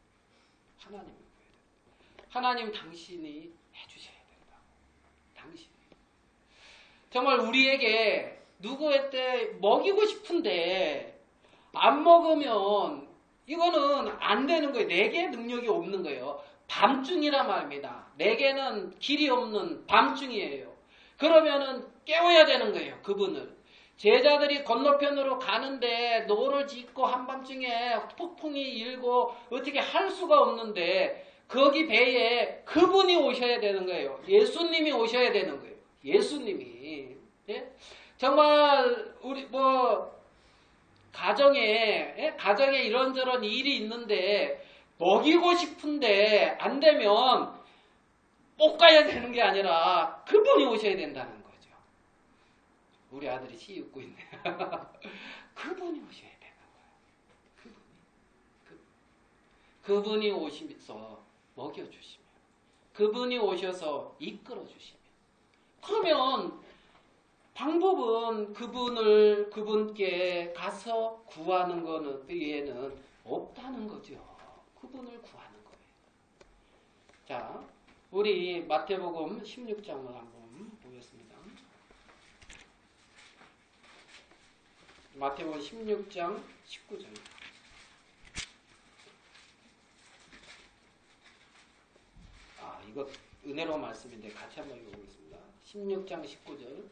하나님을 구해야 돼요. 하나님 당신이 해주셔야 된다. 당신이. 정말 우리에게 누구한테 먹이고 싶은데 안 먹으면 이거는 안 되는 거예요. 내게 능력이 없는 거예요. 밤중이란 말입니다. 내게는 길이 없는 밤중이에요. 그러면은 깨워야 되는 거예요. 그분을. 제자들이 건너편으로 가는데 노를 짓고 한밤중에 폭풍이 일고 어떻게 할 수가 없는데 거기 배에 그분이 오셔야 되는 거예요. 예수님이 오셔야 되는 거예요. 예수님이. 예? 정말 우리 가정에 이런저런 일이 있는데 먹이고 싶은데 안 되면 못 가야 되는 게 아니라 그분이 오셔야 된다는 거죠. 우리 아들이 시 웃고 있네요. 그분이 오셔야 되는 거예요. 그분이 오시면서 먹여주시면 그분이 오셔서 이끌어주시면 그러면 방법은 그분께 가서 구하는 거는 외에는 없다는 거죠. 그분을 구하는 거예요. 자, 우리 마태복음 16장을 한번 보겠습니다. 마태복음 16장 19절. 이거 은혜로운 말씀인데 같이 한번 읽어보겠습니다. 16장 19절.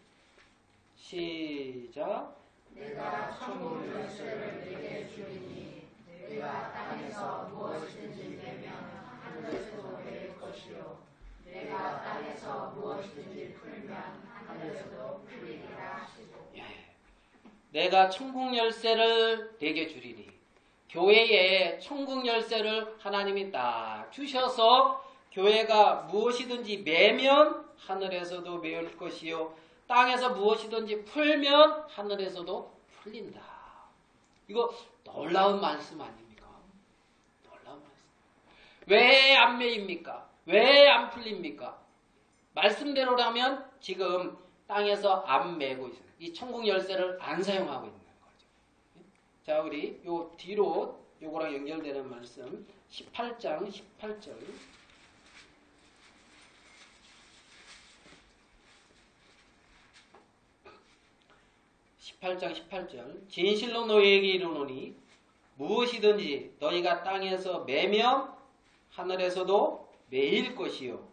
시작. 내가 천국 열쇠를 내게 주리니 내가 땅에서 무엇이든지 내면 하늘에서도 낼 것이요 내가 땅에서 무엇이든지 풀면 하늘에서도 풀리리라 하시고. 내가 천국 열쇠를 내게 주리니 교회에 천국 열쇠를 하나님이 딱 주셔서 교회가 무엇이든지 매면 하늘에서도 메울 것이요 땅에서 무엇이든지 풀면 하늘에서도 풀린다. 이거 놀라운 말씀 아닙니까? 놀라운 말씀. 왜 안 메입니까? 왜 안 풀립니까? 말씀대로라면 지금 땅에서 안 메고 있어요. 이 천국 열쇠를 안 사용하고 있는 거죠. 자, 우리 요 뒤로 요거랑 연결되는 말씀 18장 18절. 18장 18절. 진실로 너희에게 이르노니 무엇이든지 너희가 땅에서 매면 하늘에서도 매일 것이요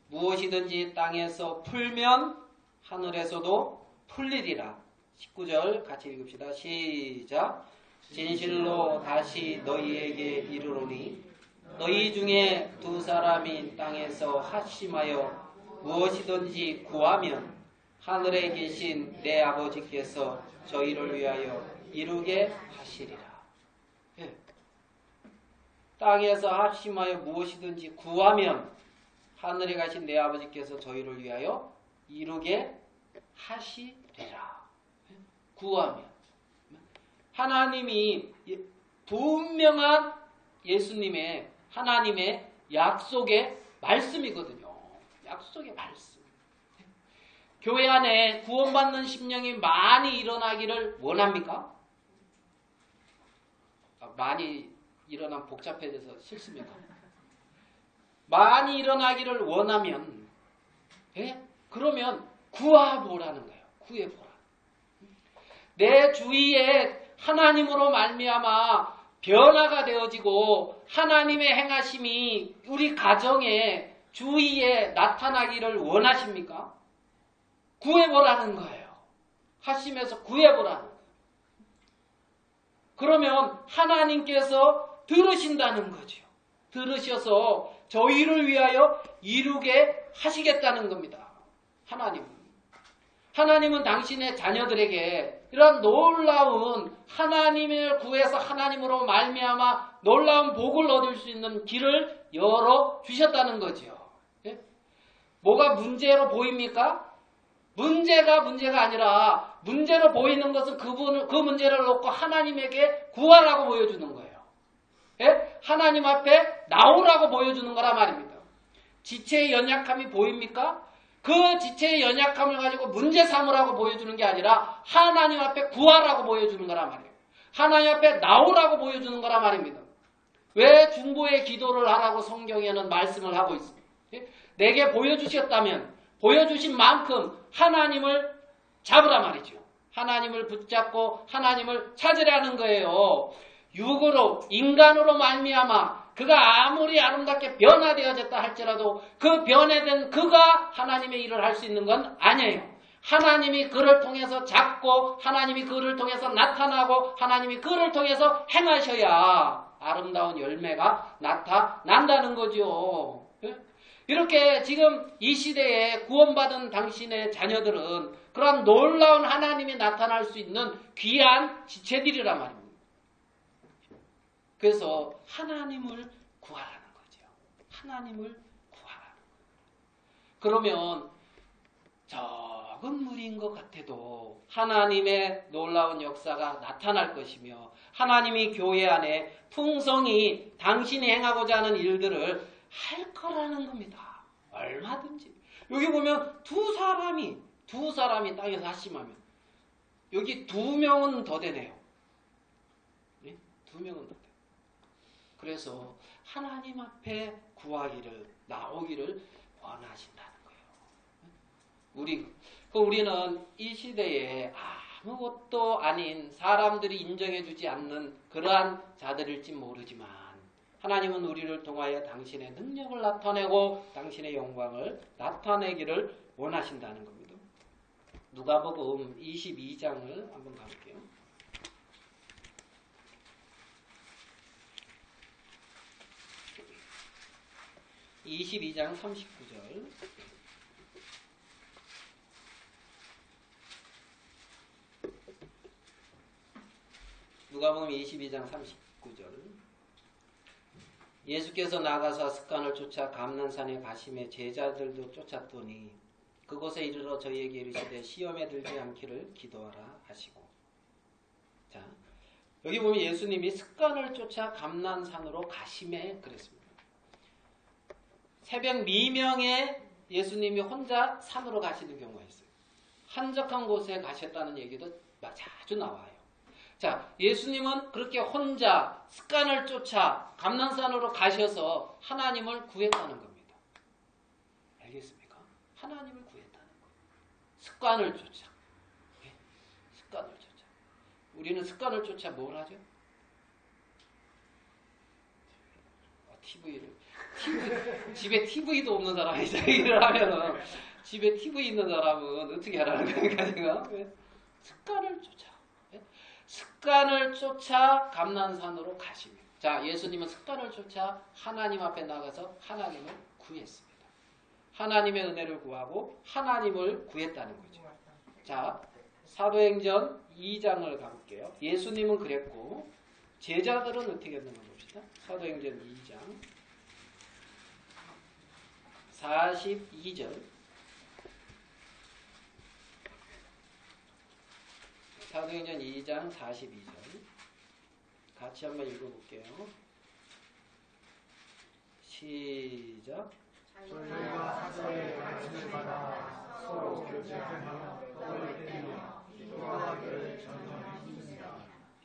무엇이든지 땅에서 풀면 하늘에서도 풀리리라. 19절 같이 읽읍시다. 시작. 진실로 다시 너희에게 이르노니 너희 중에 두 사람이 땅에서 합심하여 무엇이든지 구하면 하늘에 계신 내 아버지께서 저희를 위하여 이루게 하시리라. 예. 땅에서 합심하여 무엇이든지 구하면 하늘에 가신 내 아버지께서 저희를 위하여 이루게 하시리라. 예. 구하면 하나님이 분명한 예수님의 하나님의 약속의 말씀이거든요. 약속의 말씀. 교회 안에 구원받는 심령이 많이 일어나기를 원합니까? 많이 일어나면 복잡해져서 싫습니까? 많이 일어나기를 원하면, 예? 그러면 구하보라는 거예요. 구해보라. 내 주위에 하나님으로 말미암아 변화가 되어지고 하나님의 행하심이 우리 가정에 주위에 나타나기를 원하십니까? 구해보라는 거예요. 하시면서 구해보라는 거예요. 그러면 하나님께서 들으신다는 거죠. 들으셔서 저희를 위하여 이루게 하시겠다는 겁니다. 하나님은 당신의 자녀들에게 이런 놀라운 하나님을 구해서 하나님으로 말미암아 놀라운 복을 얻을 수 있는 길을 열어 주셨다는 거죠. 예? 뭐가 문제로 보입니까? 문제가 아니라 문제로 보이는 것은 그 문제를 놓고 하나님에게 구하라고 보여주는 거예요. 예? 하나님 앞에 나오라고 보여주는 거란 말입니다. 지체의 연약함이 보입니까? 그 지체의 연약함을 가지고 문제 삼으라고 보여주는 게 아니라 하나님 앞에 구하라고 보여주는 거란 말이에요. 하나님 앞에 나오라고 보여주는 거란 말입니다. 왜 중보의 기도를 하라고 성경에는 말씀을 하고 있습니다. 예? 내게 보여주셨다면 보여주신 만큼 하나님을 잡으라 말이죠. 하나님을 붙잡고 하나님을 찾으라는 거예요. 육으로 인간으로 말미암아 그가 아무리 아름답게 변화되어졌다 할지라도 그 변화된 그가 하나님의 일을 할 수 있는 건 아니에요. 하나님이 그를 통해서 잡고 하나님이 그를 통해서 나타나고 하나님이 그를 통해서 행하셔야 아름다운 열매가 나타난다는 거죠. 이렇게 지금 이 시대에 구원받은 당신의 자녀들은 그런 놀라운 하나님이 나타날 수 있는 귀한 지체들이란 말입니다. 그래서 하나님을 구하라는 거죠. 하나님을 구하라는 거예요. 그러면 적은 무리인 것 같아도 하나님의 놀라운 역사가 나타날 것이며 하나님이 교회 안에 풍성히 당신이 행하고자 하는 일들을 할 거라는 겁니다. 얼마든지. 여기 보면 두 사람이 땅에서 하심하면 여기 2명은 더 되네요. 네? 2명은 더 돼요. 그래서 하나님 앞에 구하기를 나오기를 원하신다는 거예요. 우리는 이 시대에 아무것도 아닌 사람들이 인정해주지 않는 그러한 자들일지 모르지만 하나님은 우리를 통하여 당신의 능력을 나타내고 당신의 영광을 나타내기를 원하신다는 겁니다. 누가복음 22장을 한번 가볼게요. 22장 39절. 누가복음 22장 39절. 예수께서 나가사 습관을 쫓아 감난산에 가심에 제자들도 쫓았더니 그곳에 이르러 저희에게 이르시되 시험에 들지 않기를 기도하라 하시고. 자, 여기 보면 예수님이 습관을 쫓아 감난산으로 가심에 그랬습니다. 새벽 미명에 예수님이 혼자 산으로 가시는 경우가 있어요. 한적한 곳에 가셨다는 얘기도 자주 나와요. 자, 예수님은 그렇게 혼자 습관을 쫓아 감난산으로 가셔서 하나님을 구했다는 겁니다. 알겠습니까? 하나님을 구했다는 거예요. 습관을 쫓아. 네? 습관을 쫓아. 우리는 습관을 쫓아 뭘 하죠? 집에 TV도 없는 사람이 자기를 하면은 집에 TV 있는 사람은 어떻게 하라는 겁니까 지금? 습관을 쫓아. 습관을 쫓아 감난산으로 가시며. 자, 예수님은 습관을 쫓아 하나님 앞에 나가서 하나님을 구했습니다. 하나님의 은혜를 구하고 하나님을 구했다는 거죠. 자, 사도행전 2장을 가볼게요. 예수님은 그랬고 제자들은 어떻게 했는가 봅시다. 사도행전 2장 42절. 사도행전 2장 42절. 같이 한번 읽어볼게요. 시작. 저희가 사자의 가르침을 받아 서로 교제하며 떡을 떼며 기도하기를 전념했습니다.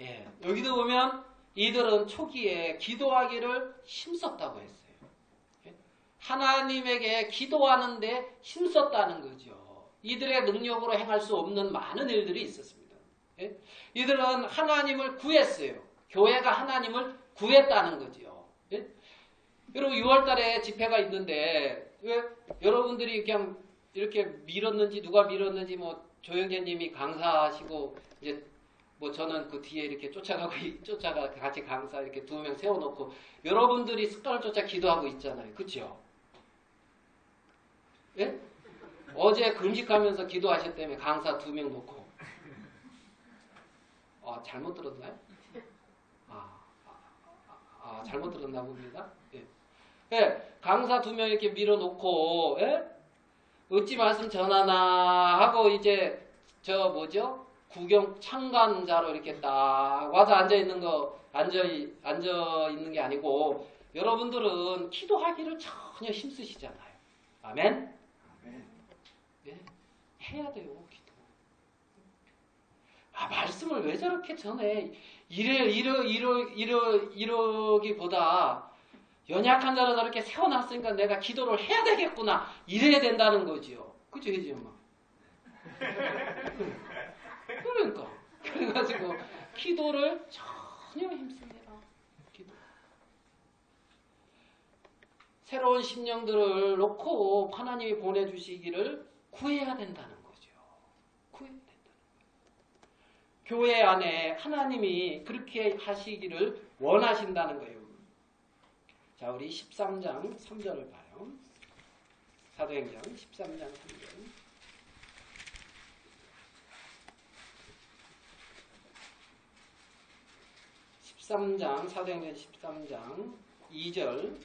예, 여기도 보면 이들은 초기에 기도하기를 힘썼다고 했어요. 예? 하나님에게 기도하는데 힘썼다는 거죠. 이들의 능력으로 행할 수 없는 많은 일들이 있었습니다. 예? 이들은 하나님을 구했어요. 교회가 하나님을 구했다는 거죠. 예? 여러분 6월달에 집회가 있는데 왜 여러분들이 그냥 이렇게 밀었는지 누가 밀었는지 뭐 조영재님이 강사하시고 이제 뭐 저는 그 뒤에 이렇게 쫓아가 같이 강사 이렇게 2명 세워놓고 여러분들이 습관을 쫓아 기도하고 있잖아요. 그렇죠? 예? 어제 금식하면서 기도하셨다며 강사 2명 놓고 잘못 들었나요? 잘못 들었나 봅니다. 예. 예, 강사 2명 이렇게 밀어놓고 예? 어찌 말씀 전하나 하고 이제 저 뭐죠? 구경 참관자로 이렇게 딱 와서 앉아 있는 게 아니고 여러분들은 기도하기를 전혀 힘쓰시잖아요. 아멘? 예, 해야 돼요, 기도. 말씀을 왜 저렇게 전해? 이러기보다 연약한 자를 저렇게 세워놨으니까 내가 기도를 해야 되겠구나. 이래야 된다는 거지요. 그죠, 혜지 엄마? 그러니까. 그래가지고 기도를 전혀 힘씁니다. 기도. 새로운 심령들을 놓고 하나님이 보내주시기를 구해야 된다는 거죠. 구해야 된다는 거예요. 교회 안에 하나님이 그렇게 하시기를 원하신다는 거예요. 자, 우리 13장 3절을 봐요. 사도행전 13장 3절. 13장, 사도행전 13장 2절.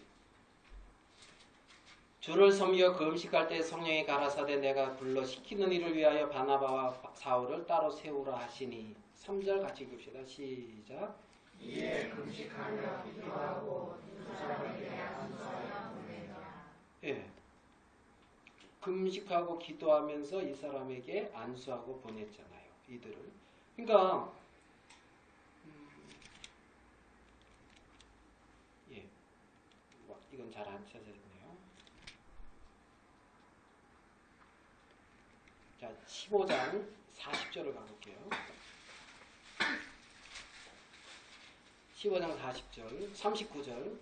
주를 섬겨 금식할 때 성령이 가라사대 내가 불러 시키는 일을 위하여 바나바와 사울을 따로 세우라 하시니. 3절 같이 읽읍시다. 시작. 이에 금식하며 기도하고 두 사람에게 안수하여 보내더라. 예. 금식하고 기도하면서 이 사람에게 안수하고 보냈잖아요. 이들을. 그러니까 이건 잘 안 써졌네요. 자, 15장 40절을 가볼게요. 15장 40절, 39절.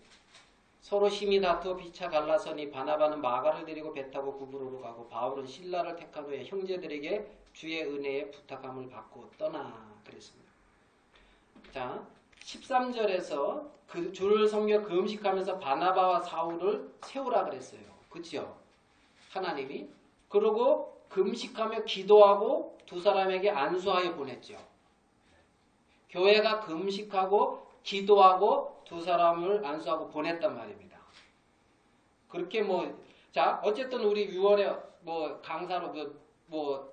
서로 심히 다투어 피차 갈라서니 바나바는 마가를 데리고 배 타고 구브로로 가고 바울은 실라를 택한 후에 형제들에게 주의 은혜에 부탁함을 받고 떠나 그랬습니다. 자, 13절에서 그 주를 섬겨 금식하면서 바나바와 사울을 세우라 그랬어요. 그치요? 하나님이. 그러고 금식하며 기도하고 두 사람에게 안수하여 보냈죠. 교회가 금식하고 기도하고 두 사람을 안수하고 보냈단 말입니다. 그렇게 자, 어쨌든 우리 6월에 강사로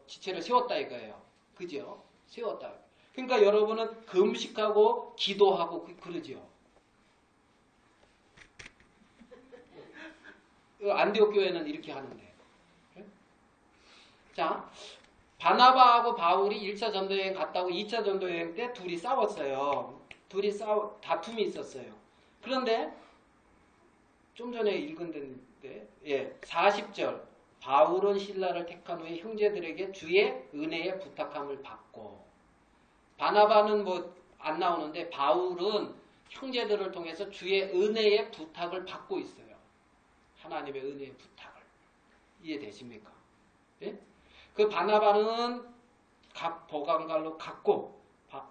지체를 세웠다 이거예요. 그죠? 세웠다. 그러니까 여러분은 금식하고 기도하고 그러죠. 안디옥 교회는 이렇게 하는데. 자, 바나바하고 바울이 1차 전도여행 갔다고 2차 전도여행 때 둘이 싸웠어요. 다툼이 있었어요. 그런데 좀 전에 읽은 데인데 40절 바울은 신라를 택한 후에 형제들에게 주의 은혜에 부탁함을 받고, 바나바는 안 나오는데 바울은 형제들을 통해서 주의 은혜의 부탁을 받고 있어요. 하나님의 은혜의 부탁을. 이해되십니까? 예? 그 바나바는 각 보강갈로 갔고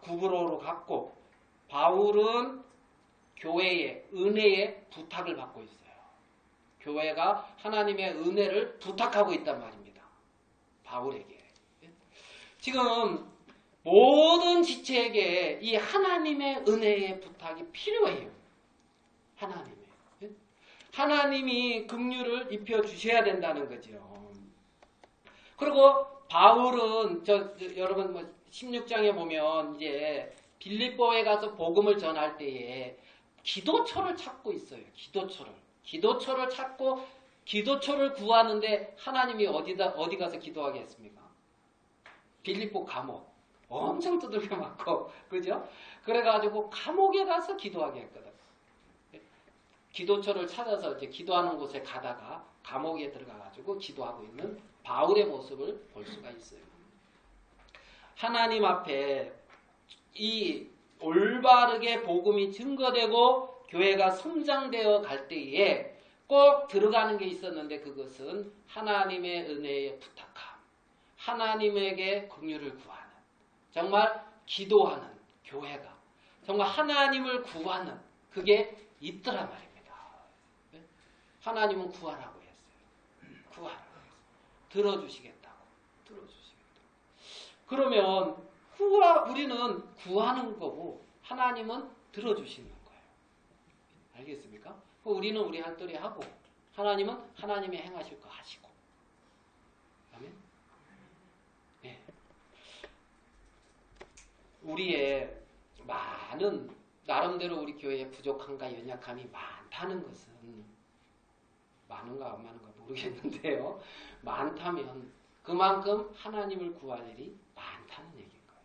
구브로로 갔고, 바울은 교회의 은혜의 부탁을 받고 있어요. 교회가 하나님의 은혜를 부탁하고 있단 말입니다. 바울에게. 지금 모든 지체에게 이 하나님의 은혜의 부탁이 필요해요. 하나님이 긍휼을 입혀 주셔야 된다는 거죠. 그리고 바울은 여러분 16장에 보면 이제 빌립보에 가서 복음을 전할 때에 기도처를 찾고 있어요. 기도처를 찾고 기도처를 구하는데 하나님이 어디 가서 기도하게 했습니까? 빌립보 감옥. 엄청 두들겨 맞고, 그죠? 그래가지고 감옥에 가서 기도하게 했거든. 기도처를 찾아서 이제 기도하는 곳에 가다가 감옥에 들어가가지고 기도하고 있는 바울의 모습을 볼 수가 있어요. 하나님 앞에 이 올바르게 복음이 증거되고 교회가 성장되어 갈 때에 꼭 들어가는 게 있었는데 그것은 하나님의 은혜에 부탁함, 하나님에게 긍휼을 구하는, 정말 기도하는 교회가 정말 하나님을 구하는 그게 있더란 말입니다. 하나님은 구하라고 했어요. 구하라고 했어요. 들어주시겠다고. 그러면 우리는 구하는 거고 하나님은 들어주시는 거예요. 알겠습니까? 우리는 우리 할 도리 하고 하나님은 하나님이 행하실 거 하시고. 아멘. 네. 우리의 많은 나름대로 우리 교회의 부족함과 연약함이 많다는 것은 많은가 안 많은가 모르겠는데요. 많다면 그만큼 하나님을 구할 일이 많다는 얘기인 거예요.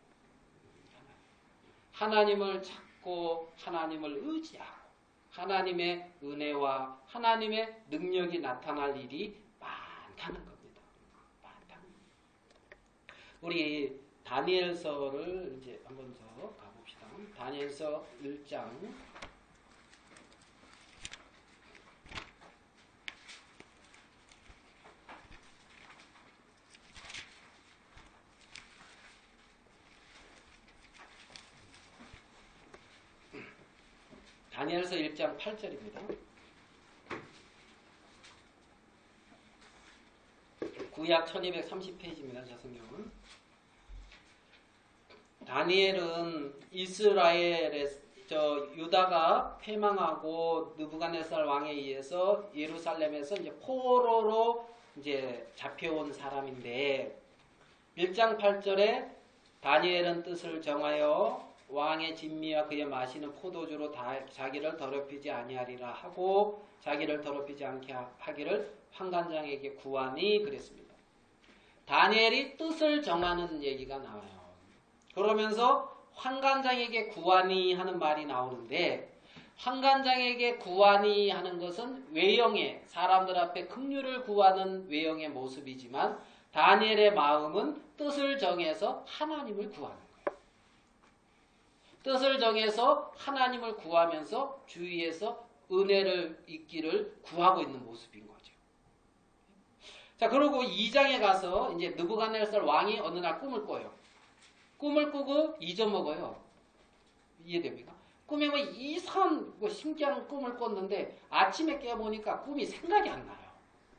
하나님을 찾고 하나님을 의지하고 하나님의 은혜와 하나님의 능력이 나타날 일이 많다는 겁니다. 많다는 겁니다. 우리 다니엘서를 이제 한번 더 가봅시다. 다니엘서 1장 다니엘서 1장 8절입니다. 구약 1230페이지입니다. 저 성경은. 다니엘은 이스라엘의 유다가 패망하고 느부갓네살 왕에 의해서 예루살렘에서 이제 포로로 이제 잡혀온 사람인데 1장 8절에 다니엘은 뜻을 정하여 왕의 진미와 그의 마시는 포도주로 자기를 더럽히지 아니하리라 하고 자기를 더럽히지 않게 하기를 환관장에게 구하니 그랬습니다. 다니엘이 뜻을 정하는 얘기가 나와요. 그러면서 환관장에게 구하니 하는 말이 나오는데 환관장에게 구하니 하는 것은 외형의 사람들 앞에 긍휼을 구하는 외형의 모습이지만 다니엘의 마음은 뜻을 정해서 하나님을 구하는 거예요. 뜻을 정해서 하나님을 구하면서 주위에서 은혜를 잊기를 구하고 있는 모습인 거죠. 자, 그리고 2장에 가서 이제 느부갓네살 왕이 어느 날 꿈을 꿔요. 꿈을 꾸고 잊어먹어요. 이해됩니까? 꿈에 뭐 이상한 신기한 꿈을 꿨는데 아침에 깨보니까 꿈이 생각이 안 나요.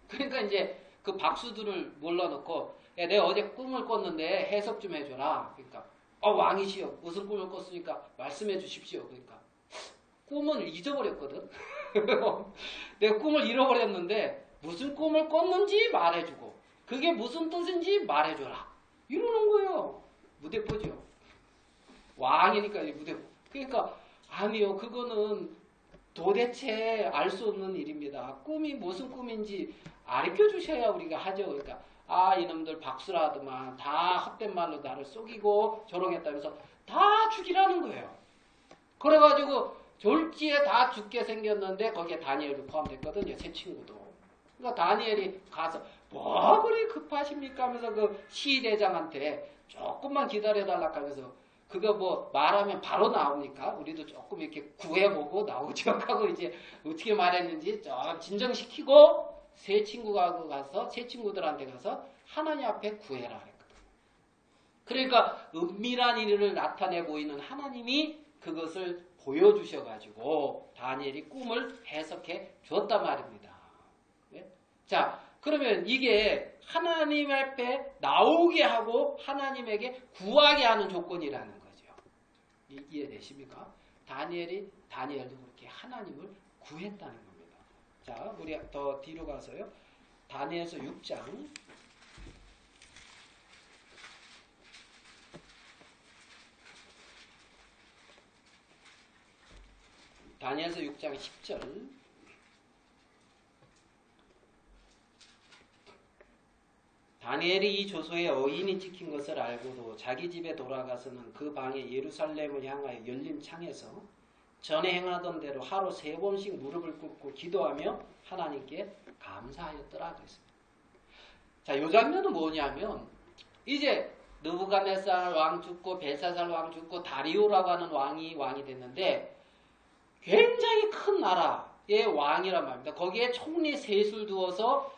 그러니까 이제 그 박수들을 몰라놓고 야, 내가 어제 꿈을 꿨는데 해석 좀 해줘라. 그러니까 왕이시여 무슨 꿈을 꿨으니까 말씀해 주십시오. 그러니까 꿈을 잊어버렸거든. 내가 꿈을 잃어버렸는데 무슨 꿈을 꿨는지 말해주고 그게 무슨 뜻인지 말해줘라. 이러는 거예요. 무대포죠. 왕이니까 무대포. 그러니까 아니요. 그거는 도대체 알 수 없는 일입니다. 꿈이 무슨 꿈인지 가르쳐 주셔야 우리가 하죠. 그러니까 이놈들 박수라더만 다 헛된 말로 나를 속이고 조롱했다면서 다 죽이라는 거예요. 그래가지고 졸지에 다 죽게 생겼는데 거기에 다니엘도 포함됐거든요. 제 친구도. 그러니까 다니엘이 가서 뭐 그리 급하십니까 하면서 그 시대장한테 조금만 기다려달라고 하면서 그거 뭐 말하면 바로 나옵니까? 우리도 조금 이렇게 구해보고 나오죠 하고 이제 어떻게 말했는지 좀 진정시키고 새 친구들한테 가서 하나님 앞에 구해라 그랬거든. 그러니까 은밀한 일을 나타내 보이는 하나님이 그것을 보여주셔가지고 다니엘이 꿈을 해석해 줬단 말입니다. 네? 자, 그러면 이게 하나님 앞에 나오게 하고 하나님에게 구하게 하는 조건이라는 거죠. 이해되십니까? 다니엘도 그렇게 하나님을 구했다는 겁니다. 자, 우리 더 뒤로 가서요. 다니엘서 6장. 다니엘서 6장 10절. 다니엘이 이 조서에 어인이 찍힌 것을 알고도 자기 집에 돌아가서는 그 방에 예루살렘을 향하여 열린 창에서 전에 행하던 대로 하루 3번씩 무릎을 꿇고 기도하며 하나님께 감사하였더라 그랬습니다. 자, 이 장면은 뭐냐면 이제 느부갓네살 왕 죽고 벨사살 왕 죽고 다리오라고 하는 왕이 됐는데 굉장히 큰 나라의 왕이란 말입니다. 거기에 총리 셋을 두어서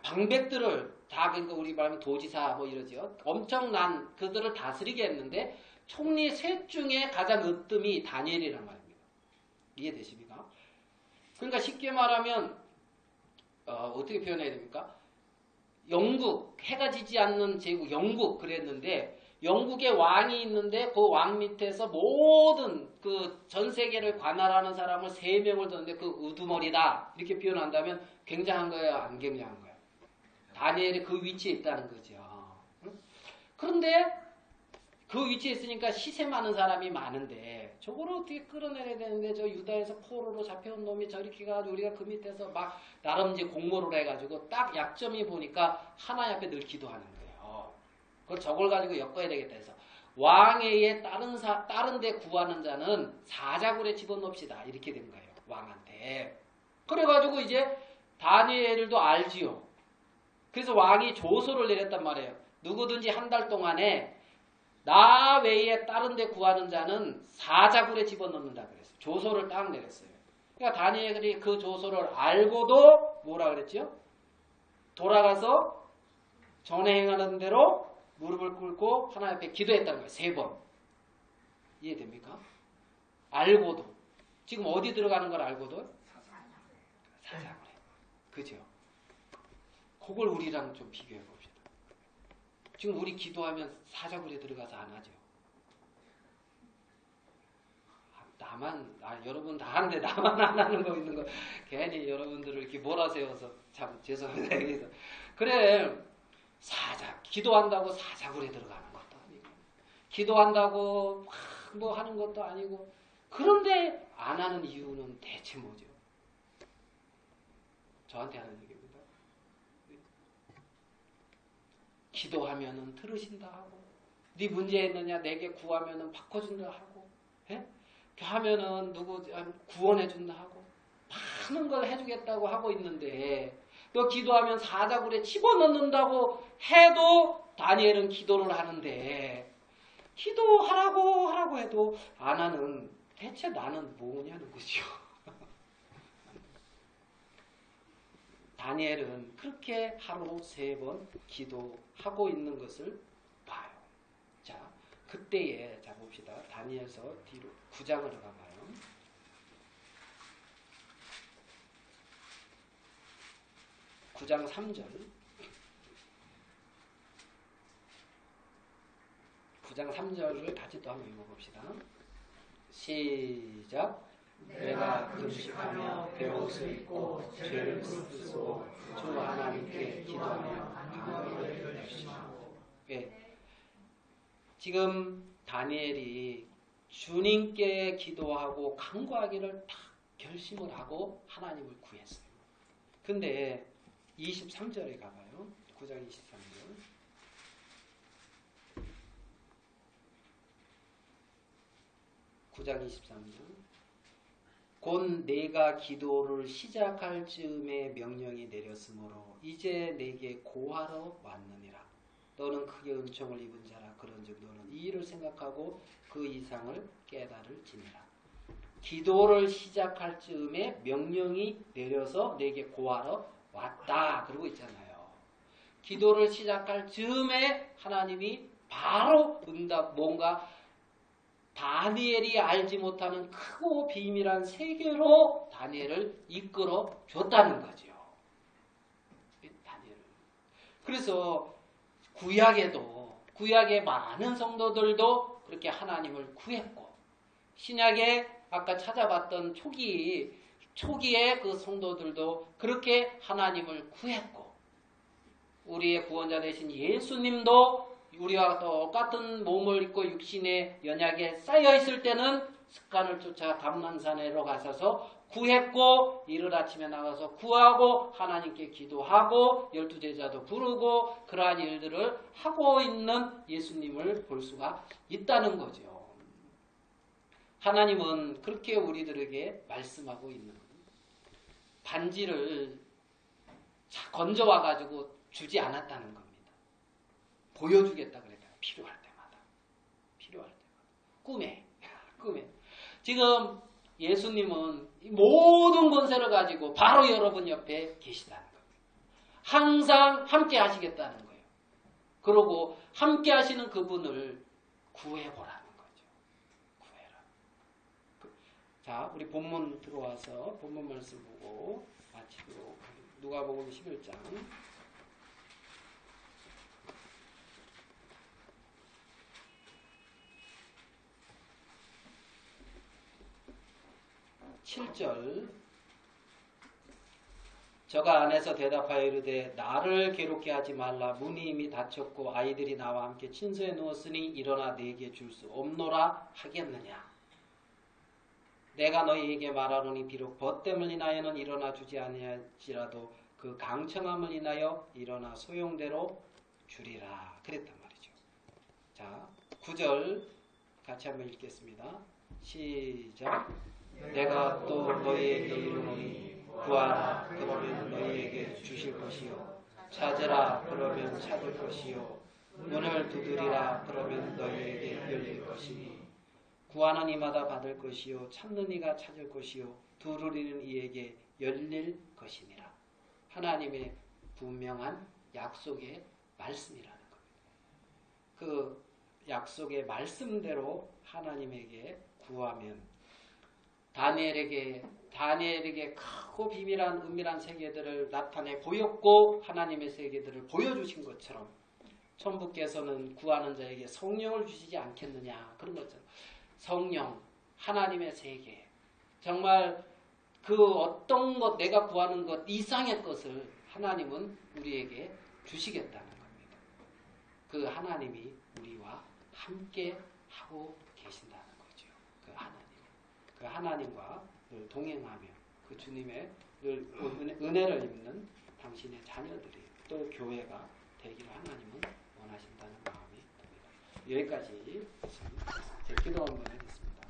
방백들을 다, 그러니까 우리 말하면 도지사 뭐 이러죠. 엄청난 그들을 다스리게 했는데 총리 셋 중에 가장 으뜸이 다니엘이란 말입니다. 이해되십니까? 그러니까 쉽게 말하면 어떻게 표현해야 됩니까? 영국, 해가 지지 않는 제국, 영국 그랬는데 영국의 왕이 있는데 그 왕 밑에서 모든 그 전 세계를 관할하는 사람을 3명을 뒀는데 그 우두머리다 이렇게 표현한다면 굉장한 거예요? 안 굉장한 거예요? 다니엘이 그 위치에 있다는 거죠. 그런데 그 위치에 있으니까 시세 많은 사람이 많은데 저거를 어떻게 끌어내야 되는데 저 유다에서 포로로 잡혀온 놈이 저렇게 가지고 우리가 그 밑에서 막 나름 이제 공모를 해가지고 딱 약점이 보니까 하나님 앞에 늘 기도하는 거예요. 그걸 저걸 가지고 엮어야 되겠다 해서 왕에게 다른 데 구하는 자는 사자굴에 집어넣읍시다 이렇게 된 거예요. 왕한테. 그래가지고 이제 다니엘도 알지요. 그래서 왕이 조서를 내렸단 말이에요. 누구든지 한 달 동안에 나 외에 다른 데 구하는 자는 사자굴에 집어넣는다 그랬어요. 조서를 딱 내렸어요. 그러니까 다니엘이 그 조서를 알고도 뭐라 그랬죠? 돌아가서 전에 행하는 대로 무릎을 꿇고 하나님 앞에 기도했다는 거예요. 3번. 이해됩니까? 알고도. 지금 어디 들어가는 걸 알고도? 사자굴에. 그죠? 그걸 우리랑 좀 비교해 봅시다. 지금 우리 기도하면 사자굴에 들어가서 안 하죠. 여러분 다 하는데 나만 안 하는 거 있는 거 괜히 여러분들을 이렇게 몰아세워서 참 죄송합니다. 그래서 그래 기도한다고 사자굴에 들어가는 것도 아니고 기도한다고 뭐 하는 것도 아니고 그런데 안 하는 이유는 대체 뭐죠? 저한테 하는 얘기입니다. 기도하면은 들으신다 하고 네 문제 있느냐 내게 구하면은 바꿔준다 하고 하면은 누구 구원해준다 하고 많은 걸 해주겠다고 하고 있는데 너 기도하면 사자굴에 집어넣는다고 해도 다니엘은 기도를 하는데 기도하라고 해도 안 하는 대체 나는 뭐냐는 거죠. 다니엘은 그렇게 하루 3번 기도하고 있는 것을 봐요. 자, 그때에 자 봅시다. 다니엘서 뒤로 9장으로 가봐요. 9장 3절. 9장 3절을 같이 또 한번 읽어봅시다. 시작. 내가 금식하며 배옷을 입고 죄를 쓰고 주 하나님께 기도하며 강구를 열심하고. 지금 다니엘이 주님께 기도하고 간구하기를 딱 결심을 하고 하나님을 구했어요. 근데 23절에 가봐요. 9장 23절. 9장 23절. 곧 내가 기도를 시작할 즈음에 명령이 내렸으므로 이제 내게 고하러 왔느니라. 너는 크게 은총을 입은 자라. 그런즉 너는 이 일을 생각하고 그 이상을 깨달을지니라. 기도를 시작할 즈음에 명령이 내려서 내게 고하러 왔다. 그러고 있잖아요. 기도를 시작할 즈음에 하나님이 바로 응답, 뭔가 다니엘이 알지 못하는 크고 비밀한 세계로 다니엘을 이끌어 줬다는 거죠. 다니엘을. 그래서 구약의 많은 성도들도 그렇게 하나님을 구했고, 신약에 아까 찾아봤던 초기의 그 성도들도 그렇게 하나님을 구했고, 우리의 구원자 되신 예수님도 우리와 똑같은 몸을 입고 육신의 연약에 쌓여 있을 때는 습관을 쫓아 감난산에로 가셔서 구했고 이른 아침에 나가서 구하고 하나님께 기도하고 12제자도 부르고 그러한 일들을 하고 있는 예수님을 볼 수가 있다는 거죠. 하나님은 그렇게 우리들에게 말씀하고 있는 거예요. 반지를 건져와 가지고 주지 않았다는 겁니다. 보여주겠다 그랬다. 필요할 때마다. 꿈에. 지금 예수님은 모든 권세를 가지고 바로 여러분 옆에 계시다는 겁니다. 항상 함께 하시겠다는 거예요. 그러고 함께 하시는 그분을 구해보라는 거죠. 구해라. 자, 우리 본문 들어와서 본문 말씀 보고 마치도록 하겠습니다. 누가복음 11장 7절 저가 안에서 대답하여 이르되 나를 괴롭게 하지 말라. 문이 이미 닫혔고 아이들이 나와 함께 침소에 누웠으니 일어나 네게 줄 수 없노라 하겠느냐. 내가 너희에게 말하노니 비록 벗됨을 인하여는 일어나 주지 아니할지라도 그 강청함을 인하여 일어나 소용대로 주리라. 그랬단 말이죠. 자, 9절 같이 한번 읽겠습니다. 시작. 내가 또 너희에게 이르노니 구하라 그러면 너희에게 주실 것이요 찾으라 그러면 찾을 것이요 문을 두드리라 그러면 너희에게 열릴 것이니 구하는 이마다 받을 것이요 찾는 이가 찾을 것이요 두드리는 이에게 열릴 것이니라. 하나님의 분명한 약속의 말씀이라는 겁니다. 그 약속의 말씀대로 하나님에게 구하면 다니엘에게 크고 비밀한 은밀한 세계들을 나타내 보였고 하나님의 세계들을 보여주신 것처럼 천부께서는 구하는 자에게 성령을 주시지 않겠느냐. 그런 것처럼 성령, 하나님의 세계, 정말 그 어떤 것, 내가 구하는 것 이상의 것을 하나님은 우리에게 주시겠다는 겁니다. 그 하나님이 우리와 함께 하고 계신다는 거죠. 그 하나님과 늘 동행하며 그 주님의 늘 은혜를 입는 당신의 자녀들이 또 교회가 되기를 하나님은 원하신다는 마음이 듭니다. 여기까지 제 기도 한번 하겠습니다.